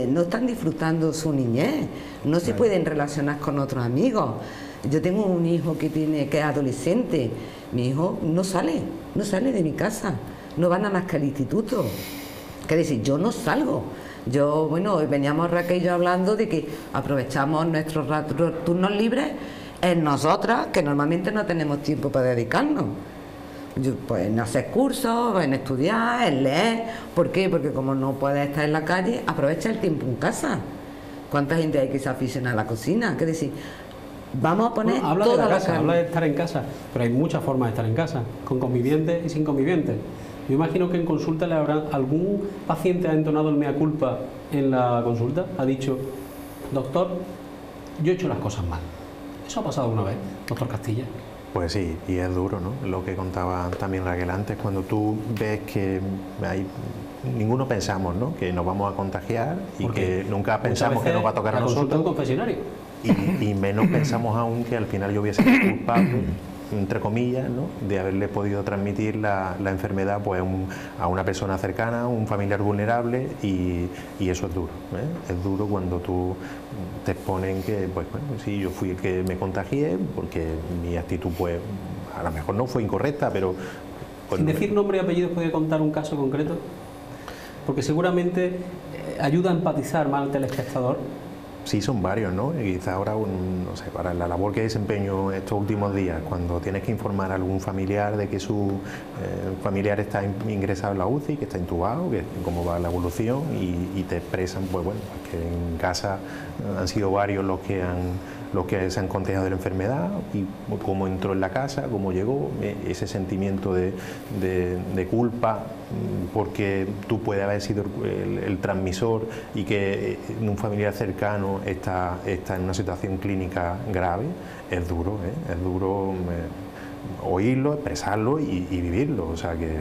No están disfrutando su niñez, no se pueden relacionar con otros amigos. Yo tengo un hijo que es adolescente, mi hijo no sale de mi casa, no va nada más que al instituto. Es decir, yo no salgo. Veníamos Raquel y yo hablando de que aprovechamos nuestros turnos libres en nosotras, que normalmente no tenemos tiempo para dedicarnos. Pues en hacer cursos, en estudiar, en leer. ¿Por qué? Porque como no puedes estar en la calle, aprovecha el tiempo en casa. ¿Cuánta gente hay que se aficiona a la cocina? Es decir, vamos a poner habla toda de la casa, carne. habla de estar en casa, pero hay muchas formas de estar en casa, con convivientes y sin convivientes. Yo imagino que en consulta le habrán algún paciente ha entonado el mea culpa en la consulta, ha dicho, doctor, yo he hecho las cosas mal. ¿Eso ha pasado alguna vez, doctor Castilla? Pues sí, y es duro, ¿no? Lo que contaba también Raquel antes, cuando tú ves que ninguno pensamos, ¿no?, que nos vamos a contagiar y que nunca pensamos que nos va a tocar a nosotros. Un confesionario. Y menos pensamos aún que al final yo hubiese sido culpable, entre comillas, ¿no?, de haberle podido transmitir la enfermedad pues a una persona cercana, un familiar vulnerable, y eso es duro, ¿eh? Es duro cuando tú te exponen que, pues bueno, sí, yo fui el que me contagié, porque mi actitud pues a lo mejor no fue incorrecta, pero... Pues, sin decir nombre y apellidos, ¿podría contar un caso concreto? Porque seguramente ayuda a empatizar más al telespectador. Sí, son varios, ¿no? Y quizá ahora, no sé, para la labor que desempeño estos últimos días, cuando tienes que informar a algún familiar de que su familiar está ingresado en la UCI, que está intubado, que cómo va la evolución, y te expresan, pues bueno, que en casa han sido varios los que se han contagiado de la enfermedad, y cómo entró en la casa, cómo llegó, ese sentimiento de culpa, porque tú puedes haber sido el transmisor y que un familiar cercano está en una situación clínica grave. Es duro, ¿eh? Es duro oírlo, expresarlo y vivirlo. O sea que,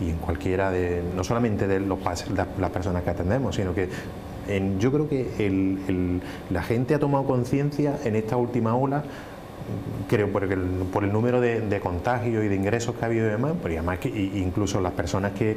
y en cualquiera de, no solamente de las personas que atendemos, sino que yo creo que la gente ha tomado conciencia en esta última ola, creo por el número de contagios y de ingresos que ha habido y demás, pero además que incluso las personas que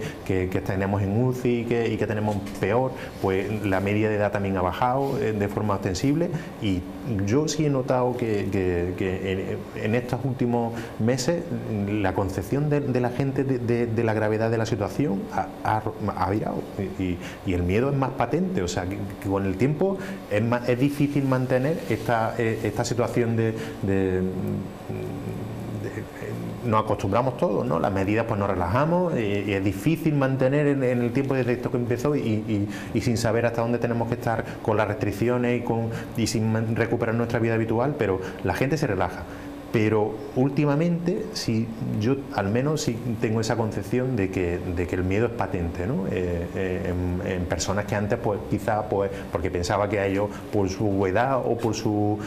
tenemos en UCI y que tenemos peor, pues la media de edad también ha bajado de forma ostensible, y yo sí he notado que en estos últimos meses la concepción de la gente de la gravedad de la situación ha virado, y el miedo es más patente. O sea que con el tiempo es difícil mantener esta situación nos acostumbramos todos, ¿no? Las medidas pues nos relajamos, y es difícil mantener en el tiempo desde esto que empezó y sin saber hasta dónde tenemos que estar con las restricciones y sin recuperar nuestra vida habitual, pero la gente se relaja. Pero últimamente yo al menos sí tengo esa concepción de que el miedo es patente, ¿no? En personas que antes pues quizá pues porque pensaba que a ellos por su edad o por su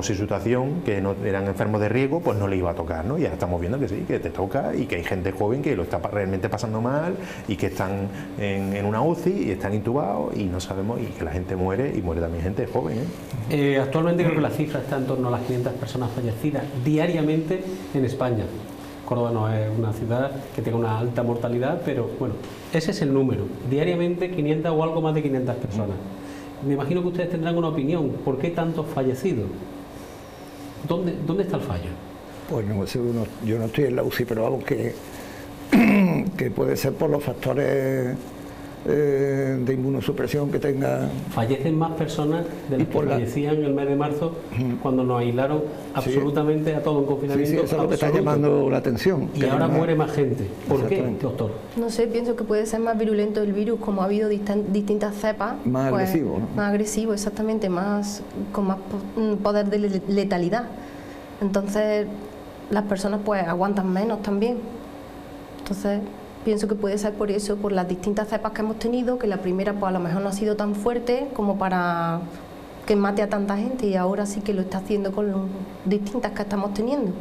situación, que no eran enfermos de riesgo, pues no le iba a tocar, ¿no? Y ahora estamos viendo que sí, que te toca, y que hay gente joven que lo está realmente pasando mal y que están en una UCI y están intubados y no sabemos, y que la gente muere, y muere también gente joven, ¿eh? Actualmente creo que la cifra está en torno a las 500 personas fallecidas diariamente en España. Córdoba no es una ciudad que tenga una alta mortalidad, pero bueno, ese es el número. Diariamente 500 o algo más de 500 personas. Me imagino que ustedes tendrán una opinión. ¿Por qué tantos fallecidos? ¿Dónde está el fallo? Pues no sé, yo no estoy en la UCI, pero vamos, que puede ser por los factores de inmunosupresión que tenga. Fallecen más personas de las que fallecían en el mes de marzo, cuando nos aislaron absolutamente a todo en confinamiento. Sí, eso es lo que está llamando la atención. Y ahora muere más gente. ¿Por qué, doctor? No sé, pienso que puede ser más virulento el virus, como ha habido distintas cepas. Más pues, agresivo, ¿no? Más agresivo, exactamente, con más poder de letalidad. Entonces, las personas pues aguantan menos también. Entonces, pienso que puede ser por eso, por las distintas cepas que hemos tenido, que la primera pues a lo mejor no ha sido tan fuerte como para que mate a tanta gente, y ahora sí que lo está haciendo con las distintas que estamos teniendo.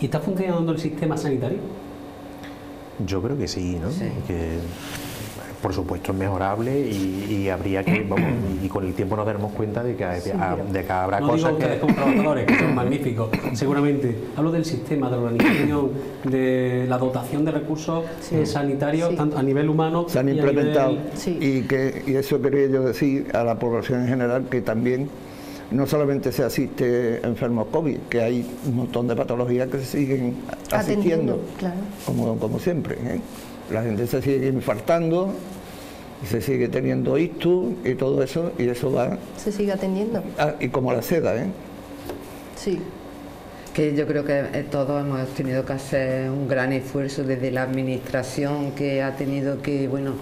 ¿Y está funcionando el sistema sanitario? Yo creo que sí, ¿no? Sí. Que por supuesto es mejorable, y habría que, vamos, y con el tiempo nos daremos cuenta de que habrá no cosas digo ustedes como trabajadores, que son magníficos, seguramente. Hablo del sistema, de la organización, de la dotación de recursos sanitarios, tanto a nivel humano. Se han implementado, Sí. y eso quería yo decir a la población en general, que también no solamente se asiste a enfermos COVID, que hay un montón de patologías que se siguen asistiendo, claro. como siempre, ¿eh? La gente se sigue infartando, se sigue teniendo ictus y todo eso, y eso va... Se sigue atendiendo. Y como la seda, ¿eh? Sí. Que yo creo que todos hemos tenido que hacer un gran esfuerzo desde la administración, que ha tenido que, bueno,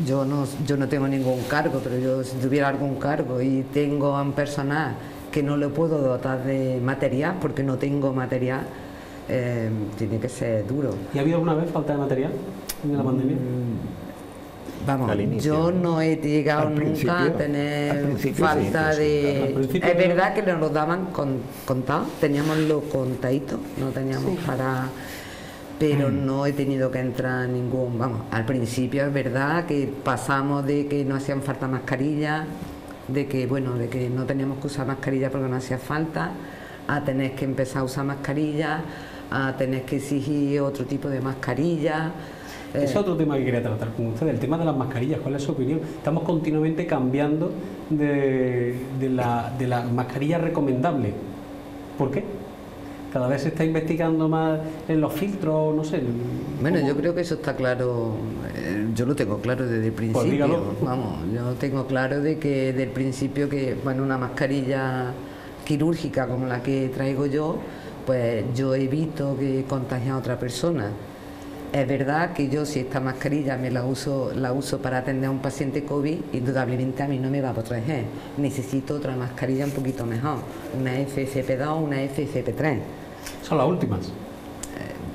yo no tengo ningún cargo, pero yo si tuviera algún cargo y tengo a un personal que no le puedo dotar de material porque no tengo material, tiene que ser duro. ¿Y ha habido alguna vez falta de material en la pandemia? Vamos, yo no he llegado nunca a tener falta de... Es verdad que nos lo daban contado, teníamos lo contadito, no teníamos para... Pero no he tenido que entrar ningún... Vamos, al principio es verdad que pasamos de que no hacían falta mascarillas, de que no teníamos que usar mascarilla porque no hacía falta, a tener que empezar a usar mascarillas, a tener que exigir otro tipo de mascarilla. Ese es otro tema que quería tratar con ustedes, el tema de las mascarillas. ¿Cuál es su opinión? Estamos continuamente cambiando de la mascarilla recomendable. ¿Por qué? Cada vez se está investigando más en los filtros, no sé. Bueno, yo creo que eso está claro, yo lo tengo claro desde el principio. Pues dígalo. Vamos, yo tengo claro de que desde el principio que, bueno, una mascarilla quirúrgica como la que traigo yo, pues yo evito que contagie a otra persona. Es verdad que yo, si esta mascarilla la uso para atender a un paciente COVID, indudablemente a mí no me va a proteger. Necesito otra mascarilla un poquito mejor, una FFP2 o una FFP3. Son las últimas.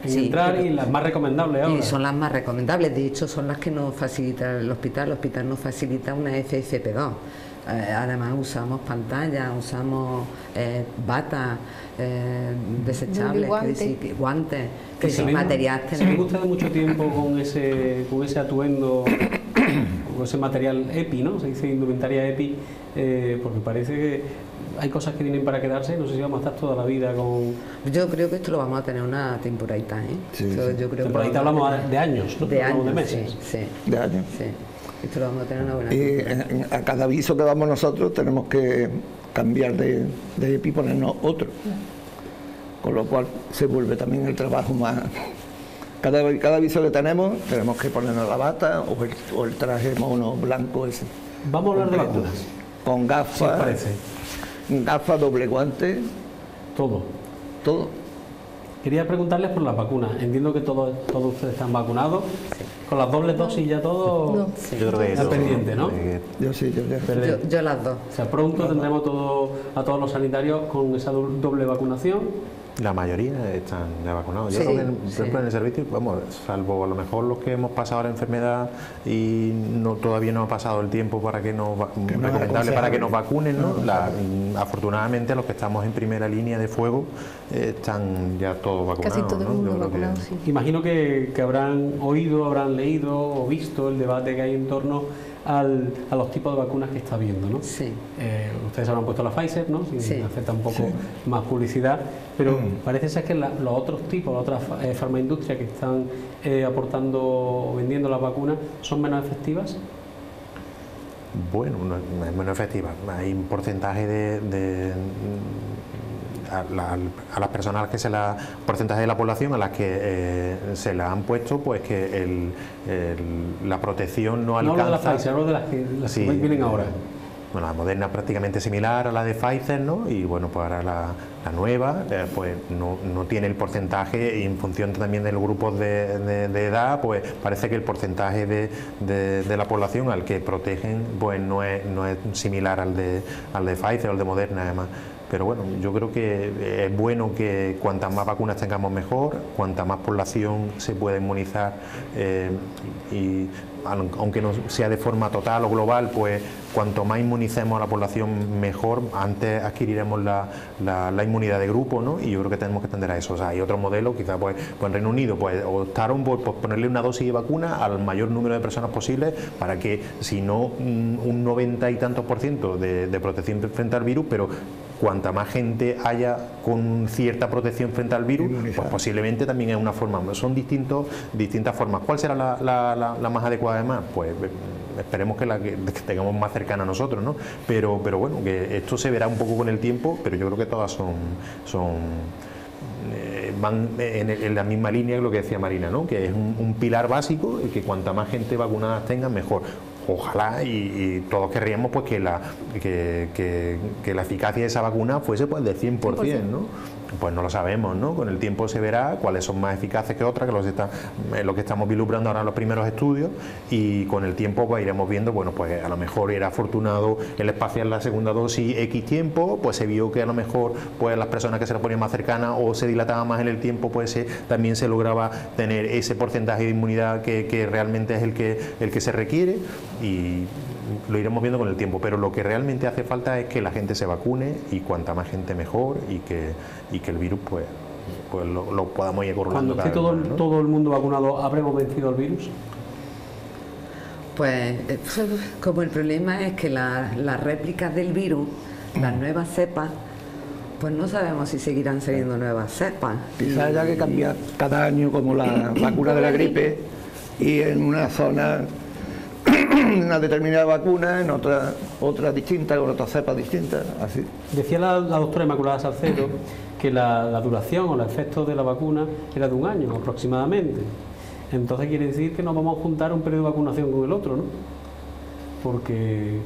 Sí, entrar y las más recomendables ahora. Y son las más recomendables, de hecho son las que nos facilita el hospital. El hospital nos facilita una FFP2. Además usamos pantallas, usamos batas desechables, guantes, que sin material tenemos. ¿Se me gusta mucho tiempo con ese atuendo, con ese material EPI, ¿no? Se dice indumentaria EPI, porque parece que hay cosas que vienen para quedarse, no sé si vamos a estar toda la vida con... Yo creo que esto lo vamos a tener una temporadita, ¿eh? Sí, yo creo temporadita hablamos de años, ¿no? De años, de meses. Sí. De años. Sí. Esto lo vamos a tener una buena temporada. A cada aviso que damos nosotros tenemos que cambiar de EPI y ponernos otro. Con lo cual se vuelve también el trabajo más... Cada aviso que tenemos que ponernos la bata o el traje mono blanco ese. Vamos a hablar de vacunas. Con gafas, ¿Qué os parece? Gafas, doble guante. Todo. Quería preguntarles por las vacunas. Entiendo que todos ustedes están vacunados. Sí. Con las dobles dosis ya todo. No. Sí. Yo creo que está pendiente, ¿no? Yo sí, yo las dos. O sea, pronto tendremos a todos los sanitarios con esa doble vacunación. La mayoría están ya vacunados. Yo Sí, creo que, por ejemplo, en el servicio, vamos, salvo a lo mejor los que hemos pasado la enfermedad y todavía no ha pasado el tiempo para que nos vacunen, ¿no? Afortunadamente los que estamos en primera línea de fuego están ya todos vacunados. Casi todo el mundo vacunado, sí. Imagino que habrán oído, habrán leído o visto el debate que hay en torno a los tipos de vacunas que está viendo, ¿no? Sí. Ustedes habrán puesto la Pfizer, ¿no? Sin hacer tampoco más publicidad, pero parece ser que los otros tipos, las otras farmaindustrias que están aportando o vendiendo las vacunas son menos efectivas. Bueno, no es menos efectiva. Hay un porcentaje a las personas que porcentaje de la población a las que se la han puesto, pues que la protección no alcanza. No hablo de la Pfizer, hablo de las que vienen ahora. Bueno, la Moderna es prácticamente similar a la de Pfizer, ¿no? Y bueno, pues ahora la nueva, pues no tiene el porcentaje, y en función también de los grupos de edad, pues parece que el porcentaje de la población al que protegen, pues no es similar al de Pfizer o al de Moderna, además. Pero bueno, yo creo que es bueno que cuantas más vacunas tengamos mejor, cuanta más población se pueda inmunizar, y aunque no sea de forma total o global, pues cuanto más inmunicemos a la población mejor, antes adquiriremos la inmunidad de grupo, ¿no? Y yo creo que tenemos que tender a eso. O sea, hay otro modelo, quizás pues en Reino Unido pues optaron por ponerle una dosis de vacuna al mayor número de personas posible, para que, si no un 90 y tantos % de protección frente al virus, pero cuanta más gente haya con cierta protección frente al virus, pues posiblemente también es una forma. Son distintas formas. ¿Cuál será la más adecuada además? Pues esperemos que la que tengamos más cercana a nosotros, ¿no? Pero bueno, que esto se verá un poco con el tiempo, pero yo creo que todas van en la misma línea que lo que decía Marina, ¿no? Que es un pilar básico, y que cuanta más gente vacunada tengan, mejor. Ojalá y todos querríamos pues que la eficacia de esa vacuna fuese pues del 100%, ¿no? Pues no lo sabemos, ¿no? Con el tiempo se verá cuáles son más eficaces que otras, que lo que estamos vislumbrando ahora en los primeros estudios, y con el tiempo pues iremos viendo, bueno, pues a lo mejor era afortunado el espaciar la segunda dosis X tiempo, pues se vio que a lo mejor pues las personas que se la ponían más cercanas o se dilataba más en el tiempo, pues también se lograba tener ese porcentaje de inmunidad que realmente es el que se requiere, y lo iremos viendo con el tiempo. Pero lo que realmente hace falta es que la gente se vacune, y cuanta más gente mejor, y que el virus pues lo podamos ir corriendo. Cuando esté todo el mundo vacunado, ¿habremos vencido al virus? Pues como el problema es que las réplicas del virus, las nuevas cepas, pues no sabemos si seguirán saliendo nuevas cepas. Quizás haya que cambiar cada año, como la vacuna de la gripe, y en una zona una determinada vacuna, en otra distinta, con otras cepas distintas, así. Decía la doctora Inmaculada Salcedo que la duración o el efecto de la vacuna era de un año aproximadamente. Entonces quiere decir que nos vamos a juntar un periodo de vacunación con el otro, ¿no? Porque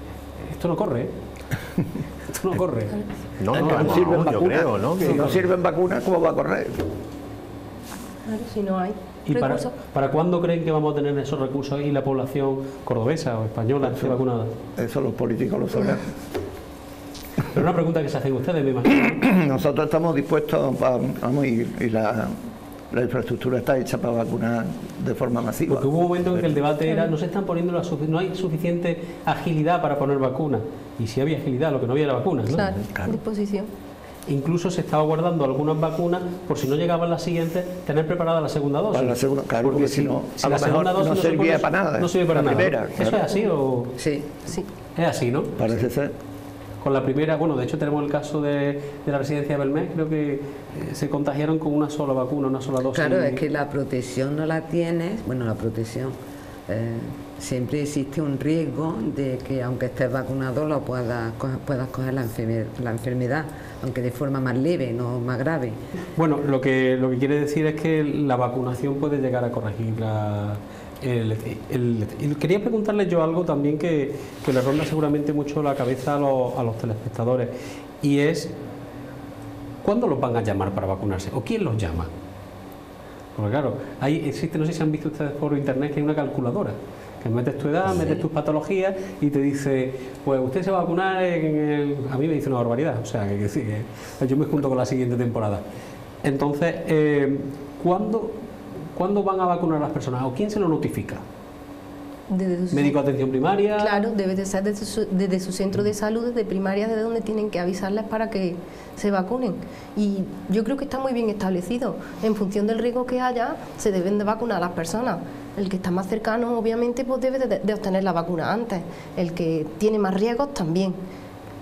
esto no corre, ¿eh? Esto no corre. No sirven vacunas, yo creo, ¿no? Si no sirven vacunas, ¿cómo va a correr? Claro, si no hay. ¿Y para cuándo creen que vamos a tener esos recursos y la población cordobesa o española esté vacunada? Eso los políticos lo sabrán. Pero una pregunta que se hacen ustedes, me imagino. Nosotros estamos dispuestos, vamos, y la infraestructura está hecha para vacunar de forma masiva. Porque hubo un momento en que el debate era, no se están poniendo no hay suficiente agilidad para poner vacunas. Y sí había agilidad, lo que no había era vacunas, ¿no? Claro, disposición. Incluso se estaba guardando algunas vacunas por si no llegaban las siguientes, tener preparada la segunda dosis. Para la segunda, claro, porque si no, si a la lo mejor segunda dosis no servía para nada. No sirve para la nada. primera, ¿Eso claro. es así o...? Sí. Sí. Es así, ¿no? Parece ser. Con la primera, bueno, de hecho tenemos el caso de la residencia de Belmés, creo que se contagiaron con una sola vacuna, una sola dosis. Claro, es que la protección no la tienes, bueno, la protección, siempre existe un riesgo de que aunque estés vacunado lo puedas coger la enfermedad, aunque de forma más leve, no más grave. Bueno, lo que quiere decir es que la vacunación puede llegar a corregir quería preguntarle yo algo también que le ronda seguramente mucho la cabeza a los telespectadores, y es ¿cuándo los van a llamar para vacunarse? ¿O quién los llama? Porque claro, existe, no sé si han visto ustedes por internet, que hay una calculadora que metes tu edad, metes tus patologías y te dice, pues usted se va a vacunar a mí me dice una barbaridad, o sea, que sí, que yo me junto con la siguiente temporada. Entonces, ¿cuándo van a vacunar a las personas? ¿O quién se lo notifica? ¿Médico de atención primaria? Claro, debe de ser desde su centro de salud, desde primaria, desde donde tienen que avisarles para que se vacunen. Y yo creo que está muy bien establecido. En función del riesgo que haya, se deben de vacunar a las personas. El que está más cercano, obviamente, pues debe de obtener la vacuna antes. El que tiene más riesgos, también.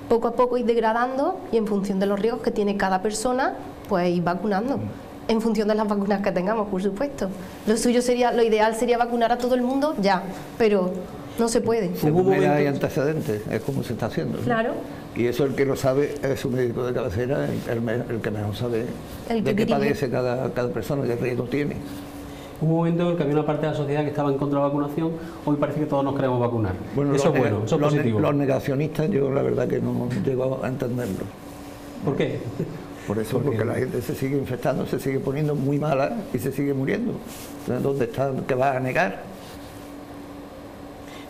Poco a poco ir degradando y en función de los riesgos que tiene cada persona, pues ir vacunando. En función de las vacunas que tengamos, por supuesto. Lo ideal sería vacunar a todo el mundo ya, pero no se puede. Según hay antecedentes, es como se está haciendo, ¿no? Claro. Y eso el que lo sabe es su médico de cabecera, el que mejor sabe de qué padece cada persona, qué riesgo tiene. Hubo un momento en el que había una parte de la sociedad que estaba en contra de la vacunación, hoy parece que todos nos queremos vacunar. Bueno, eso es bueno, eso es positivo. Los negacionistas, yo la verdad que no llego a entenderlo. ¿Por qué? Por eso, porque la gente se sigue infectando, se sigue poniendo muy mala y se sigue muriendo. Entonces, ¿dónde está? ¿Qué va a negar?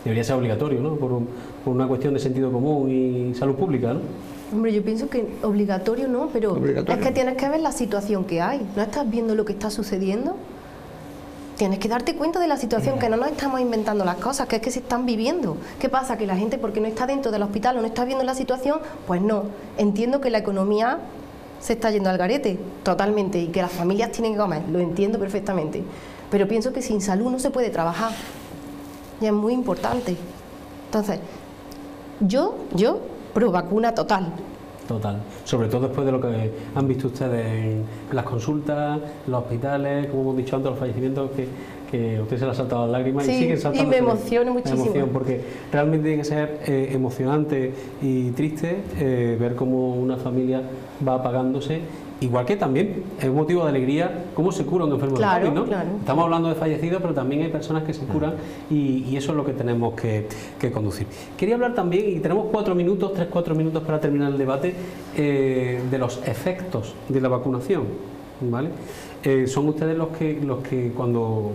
Debería ser obligatorio, ¿no? Por una cuestión de sentido común y salud pública, ¿no? Hombre, yo pienso que obligatorio no, pero obligatorio. Es que tienes que ver la situación que hay. ¿No estás viendo lo que está sucediendo? Tienes que darte cuenta de la situación, que no nos estamos inventando las cosas, que es que se están viviendo. ¿Qué pasa? Que la gente, porque no está dentro del hospital o no está viendo la situación, pues no. Entiendo que la economía se está yendo al garete, totalmente, y que las familias tienen que comer, lo entiendo perfectamente. Pero pienso que sin salud no se puede trabajar. Y es muy importante. Entonces, yo pro vacuna total. Total. Sobre todo después de lo que han visto ustedes en las consultas, en los hospitales, como hemos dicho antes, los fallecimientos, que usted se le ha saltado las lágrimas, sí, y siguen saltando. Y me emociona muchísimo. Porque realmente tiene que ser emocionante y triste ver cómo una familia va apagándose. Igual que también es motivo de alegría cómo se cura un enfermo de COVID, ¿no? Claro. Estamos hablando de fallecidos, pero también hay personas que se curan y eso es lo que tenemos que conducir. Quería hablar también, y tenemos 4 minutos para terminar el debate, de los efectos de la vacunación, ¿vale? Son ustedes los que cuando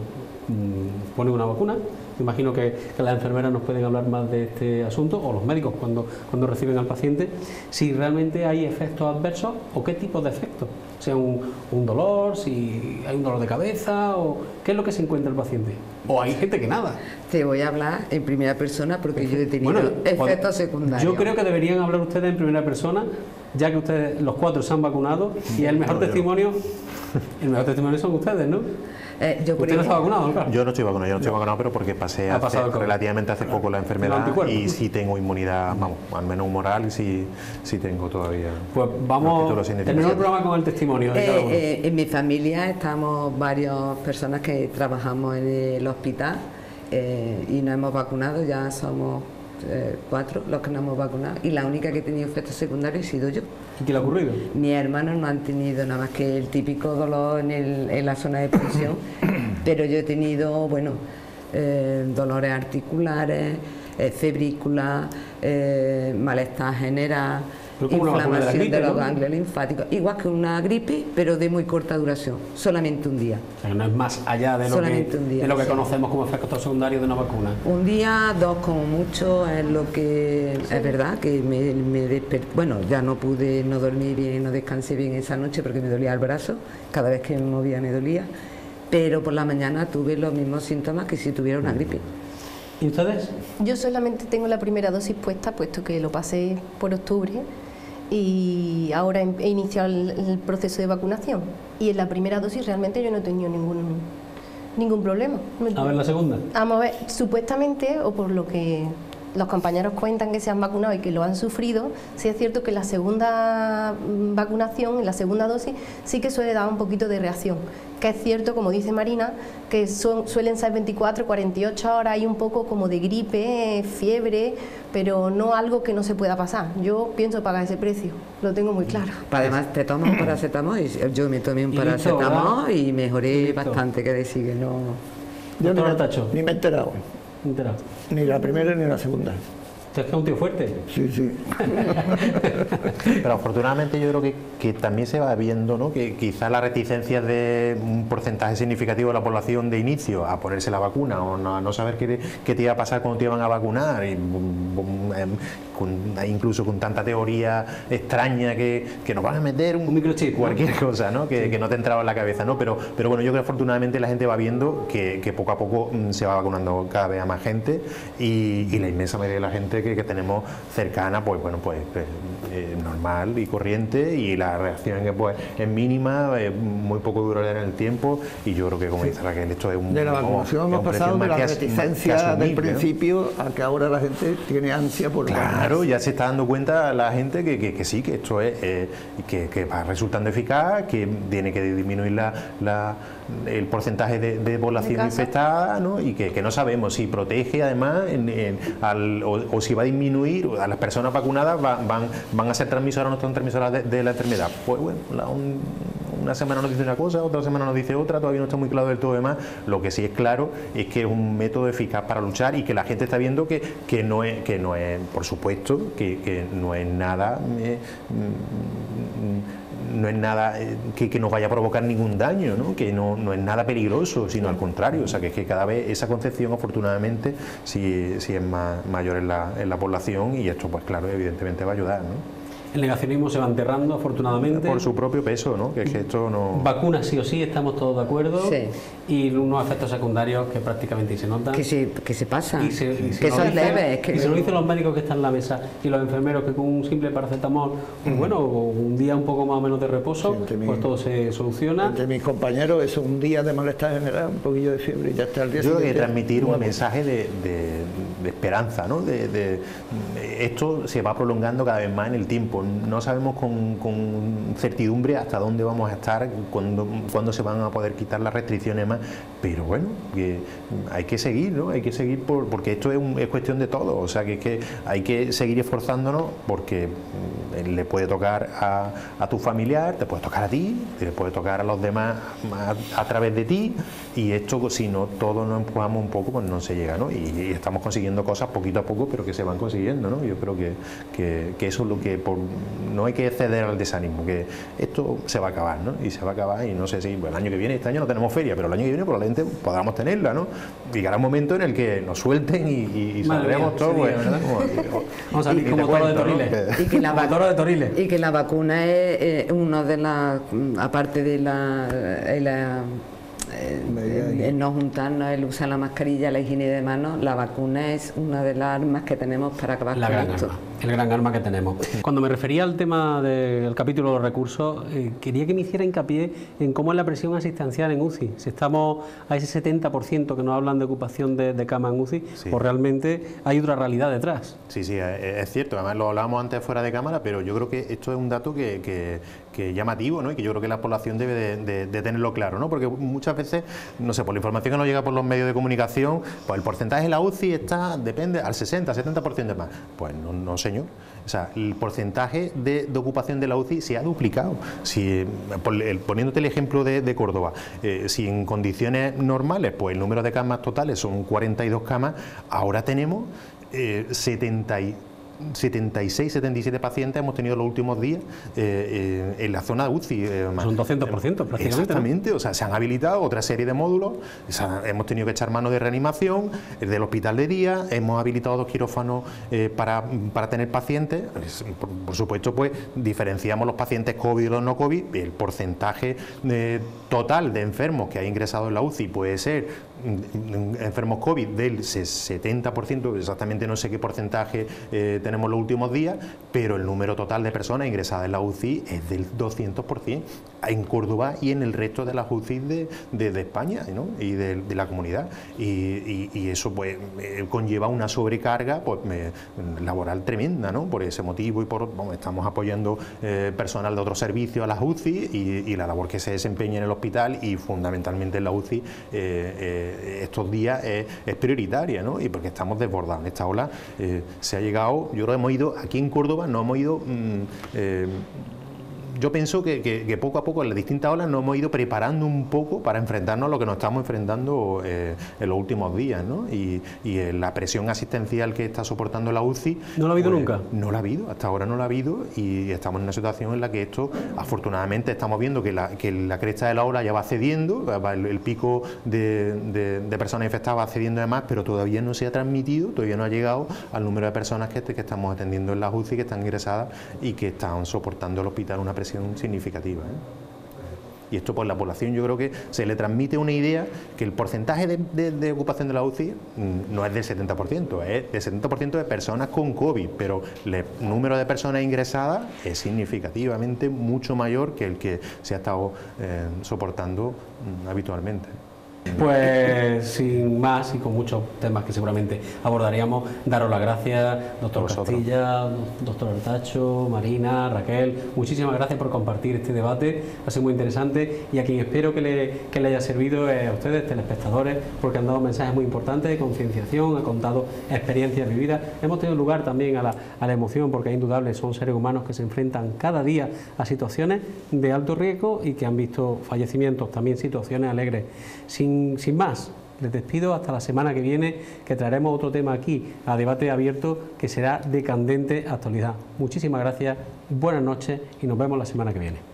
ponen una vacuna, imagino que las enfermeras nos pueden hablar más de este asunto, o los médicos cuando reciben al paciente, si realmente hay efectos adversos o qué tipo de efectos, sea un dolor, si hay un dolor de cabeza, o qué es lo que se encuentra el paciente, o hay gente que nada. Te voy a hablar en primera persona porque yo he tenido efectos secundarios. Yo creo que deberían hablar ustedes en primera persona, ya que ustedes los 4 se han vacunado y el mejor testimonio son ustedes, ¿no? ¿Usted no está vacunado, claro? Yo no estoy vacunado, pero porque pasé relativamente hace poco la enfermedad y sí tengo inmunidad, vamos, al menos humoral, y sí tengo todavía. Pues vamos a terminar el programa con el testimonio de cada uno. En mi familia estamos varias personas que trabajamos en el hospital y nos hemos vacunado, ya somos 4 los que nos hemos vacunado, y la única que he tenido efectos secundarios he sido yo. ¿Y qué le ha ocurrido? Mis hermanos no han tenido nada más que el típico dolor en la zona de presión, pero yo he tenido, bueno, dolores articulares, febrículas, malestar general, inflamación de los ganglios linfáticos, igual que una gripe, pero de muy corta duración, solamente un día. O sea, que no es más allá de lo que conocemos como efectos secundarios de una vacuna. Un día, dos como mucho, es lo que es verdad, que me desperté. Bueno, ya no dormí bien, no descansé bien esa noche porque me dolía el brazo, cada vez que me movía me dolía, pero por la mañana tuve los mismos síntomas que si tuviera una gripe. ¿Y ustedes? Yo solamente tengo la primera dosis puesta, puesto que lo pasé por octubre y ahora he iniciado el proceso de vacunación. Y en la primera dosis realmente yo no he tenido ningún problema. A ver la segunda. Vamos a ver, supuestamente, o por lo que los compañeros cuentan que se han vacunado y que lo han sufrido, sí es cierto que la segunda vacunación, en la segunda dosis, sí que suele dar un poquito de reacción. Que es cierto, como dice Marina, que suelen ser 24, 48 horas, hay un poco como de gripe, fiebre, pero no algo que no se pueda pasar. Yo pienso pagar ese precio, lo tengo muy claro. Además te tomas un paracetamol y yo me tomé un paracetamol y mejoré bastante, que decir que no... Yo ni me he enterado. Ni la primera ni la segunda. ¿Usted es que es un tío fuerte? Sí, sí. Pero afortunadamente yo creo que también se va viendo, ¿no?, que quizás la reticencia de un porcentaje significativo de la población de inicio a ponerse la vacuna o a no saber qué te iba a pasar cuando te iban a vacunar, y incluso con tanta teoría extraña que nos van a meter un microchip, cualquier cosa, ¿no?, que no te entraba en la cabeza, ¿no? Pero bueno, yo creo que afortunadamente la gente va viendo que poco a poco se va vacunando cada vez a más gente y la inmensa mayoría de la gente que tenemos cercana, pues bueno, normal y corriente, y la reacción es mínima, muy poco duradera en el tiempo, y yo creo que, como dice Raquel, esto es un... De la vacunación hemos pasado de la reticencia del principio, ¿no?, a que ahora la gente tiene ansia por... Claro, ya se está dando cuenta la gente que sí, que esto es que va resultando eficaz, que tiene que disminuir el porcentaje de población infectada, ¿no?, y que no sabemos si protege además o si va a disminuir, a las personas vacunadas van a ser transmisoras o no son transmisoras de la enfermedad. Pues bueno, una semana nos dice una cosa, otra semana nos dice otra, todavía no está muy claro del todo demás. Lo que sí es claro es que es un método eficaz para luchar y que la gente está viendo que no es, por supuesto, que no es nada... no es nada que nos vaya a provocar ningún daño, ¿no?, que no es nada peligroso, sino al contrario. O sea, que es que cada vez esa concepción, afortunadamente, sí es mayor en la población, y esto, pues claro, evidentemente va a ayudar, ¿no? El negacionismo se va enterrando, afortunadamente. Por su propio peso, ¿no? Que es que esto no... Vacunas sí o sí, estamos todos de acuerdo. Sí. Y unos efectos secundarios que prácticamente se notan. Que se pasan. Que son leves. Y se lo dicen los médicos que están en la mesa y los enfermeros, que con un simple paracetamol, pues bueno, un día un poco más o menos de reposo, pues todo se soluciona. Entre mis compañeros, eso, un día de malestar general, un poquillo de fiebre y ya está el día. Yo creo que transmitir un mensaje de esperanza, ¿no? Esto se va prolongando cada vez más en el tiempo. No sabemos con certidumbre hasta dónde vamos a estar, cuándo se van a poder quitar las restricciones más, pero bueno, que hay que seguir, ¿no? Hay que seguir porque esto es cuestión de todo. O sea, que hay que seguir esforzándonos, porque le puede tocar a tu familiar, te puede tocar a ti, te puede tocar a los demás a través de ti, y esto, si no todos nos empujamos un poco, pues no se llega, ¿no? Y estamos consiguiendo cosas poquito a poco, pero que se van consiguiendo, ¿no? Yo creo que eso es lo que... no hay que ceder al desánimo, que esto se va a acabar, ¿no? Y se va a acabar, y no sé si el año que viene, este año no tenemos feria, pero el año que viene probablemente podamos tenerla, ¿no? Llegará un momento en el que nos suelten y saldremos todos, pues, vamos a ver, como toro de Toriles. Y que la vacuna es una de las, aparte de el no juntarnos, el usar la mascarilla, la higiene de manos, la vacuna es una de las armas que tenemos para acabar con esto. El gran arma que tenemos. Cuando me refería al tema del capítulo de los recursos, quería que me hiciera hincapié en cómo es la presión asistencial en UCI. Si estamos a ese 70% que nos hablan de ocupación de cama en UCI, sí, pues realmente hay otra realidad detrás. Sí, es cierto. Además lo hablábamos antes fuera de cámara, pero yo creo que esto es un dato que es llamativo, ¿no? Y que yo creo que la población debe de tenerlo claro, ¿no? Porque muchas veces, no sé, por la información que nos llega por los medios de comunicación, pues el porcentaje de la UCI depende al 60, 70% más. Pues no, señor. O sea, el porcentaje de ocupación de la UCI se ha duplicado. Si, poniéndote el ejemplo de Córdoba, si en condiciones normales, pues el número de camas totales son 42 camas, ahora tenemos 72 76, 77 pacientes hemos tenido los últimos días en la zona de UCI. Son 200% prácticamente. Exactamente, ¿no? O sea, se han habilitado otra serie de módulos, hemos tenido que echar mano de reanimación, del hospital de día, hemos habilitado 2 quirófanos para tener pacientes. Por supuesto, pues diferenciamos los pacientes COVID y los no COVID. El porcentaje total de enfermos que hay ingresados en la UCI puede ser enfermos COVID del 70%, exactamente no sé qué porcentaje tenemos los últimos días, pero el número total de personas ingresadas en la UCI es del 200% en Córdoba y en el resto de las UCI de España, ¿no? Y de la comunidad, y eso pues conlleva una sobrecarga pues, laboral tremenda, ¿no? Por ese motivo y estamos apoyando personal de otros servicios a las UCI y la labor que se desempeña en el hospital y fundamentalmente en la UCI estos días es prioritaria, ¿no? Y porque estamos desbordados. En esta ola se ha llegado, yo creo que hemos ido, aquí en Córdoba no hemos ido, yo pienso que poco a poco en las distintas olas nos hemos ido preparando un poco para enfrentarnos a lo que nos estamos enfrentando en los últimos días, ¿no? Y la presión asistencial que está soportando la UCI... ¿No la ha habido nunca? No la ha habido, hasta ahora no la ha habido, y estamos en una situación en la que esto, afortunadamente, estamos viendo que la cresta de la ola ya va cediendo, el pico de personas infectadas va cediendo además, pero todavía no se ha transmitido, todavía no ha llegado al número de personas que estamos atendiendo en las UCI, que están ingresadas y que están soportando el hospital una presión significativa, Y esto por la población yo creo que se le transmite una idea que el porcentaje de ocupación de la UCI no es del 70%, es del 70% de personas con COVID, pero el número de personas ingresadas es significativamente mucho mayor que el que se ha estado soportando habitualmente. Pues sin más y con muchos temas que seguramente abordaríamos, daros las gracias, doctor Castilla, doctor Artacho, Marina, Raquel, muchísimas gracias por compartir este debate, ha sido muy interesante, y a quien espero que le haya servido es a ustedes, telespectadores, porque han dado mensajes muy importantes de concienciación, han contado experiencias vividas, hemos tenido lugar también a la emoción, porque es indudable, son seres humanos que se enfrentan cada día a situaciones de alto riesgo y que han visto fallecimientos, también situaciones alegres. Sin más, les despido hasta la semana que viene, que traeremos otro tema aquí a debate abierto que será de candente actualidad. Muchísimas gracias, buenas noches y nos vemos la semana que viene.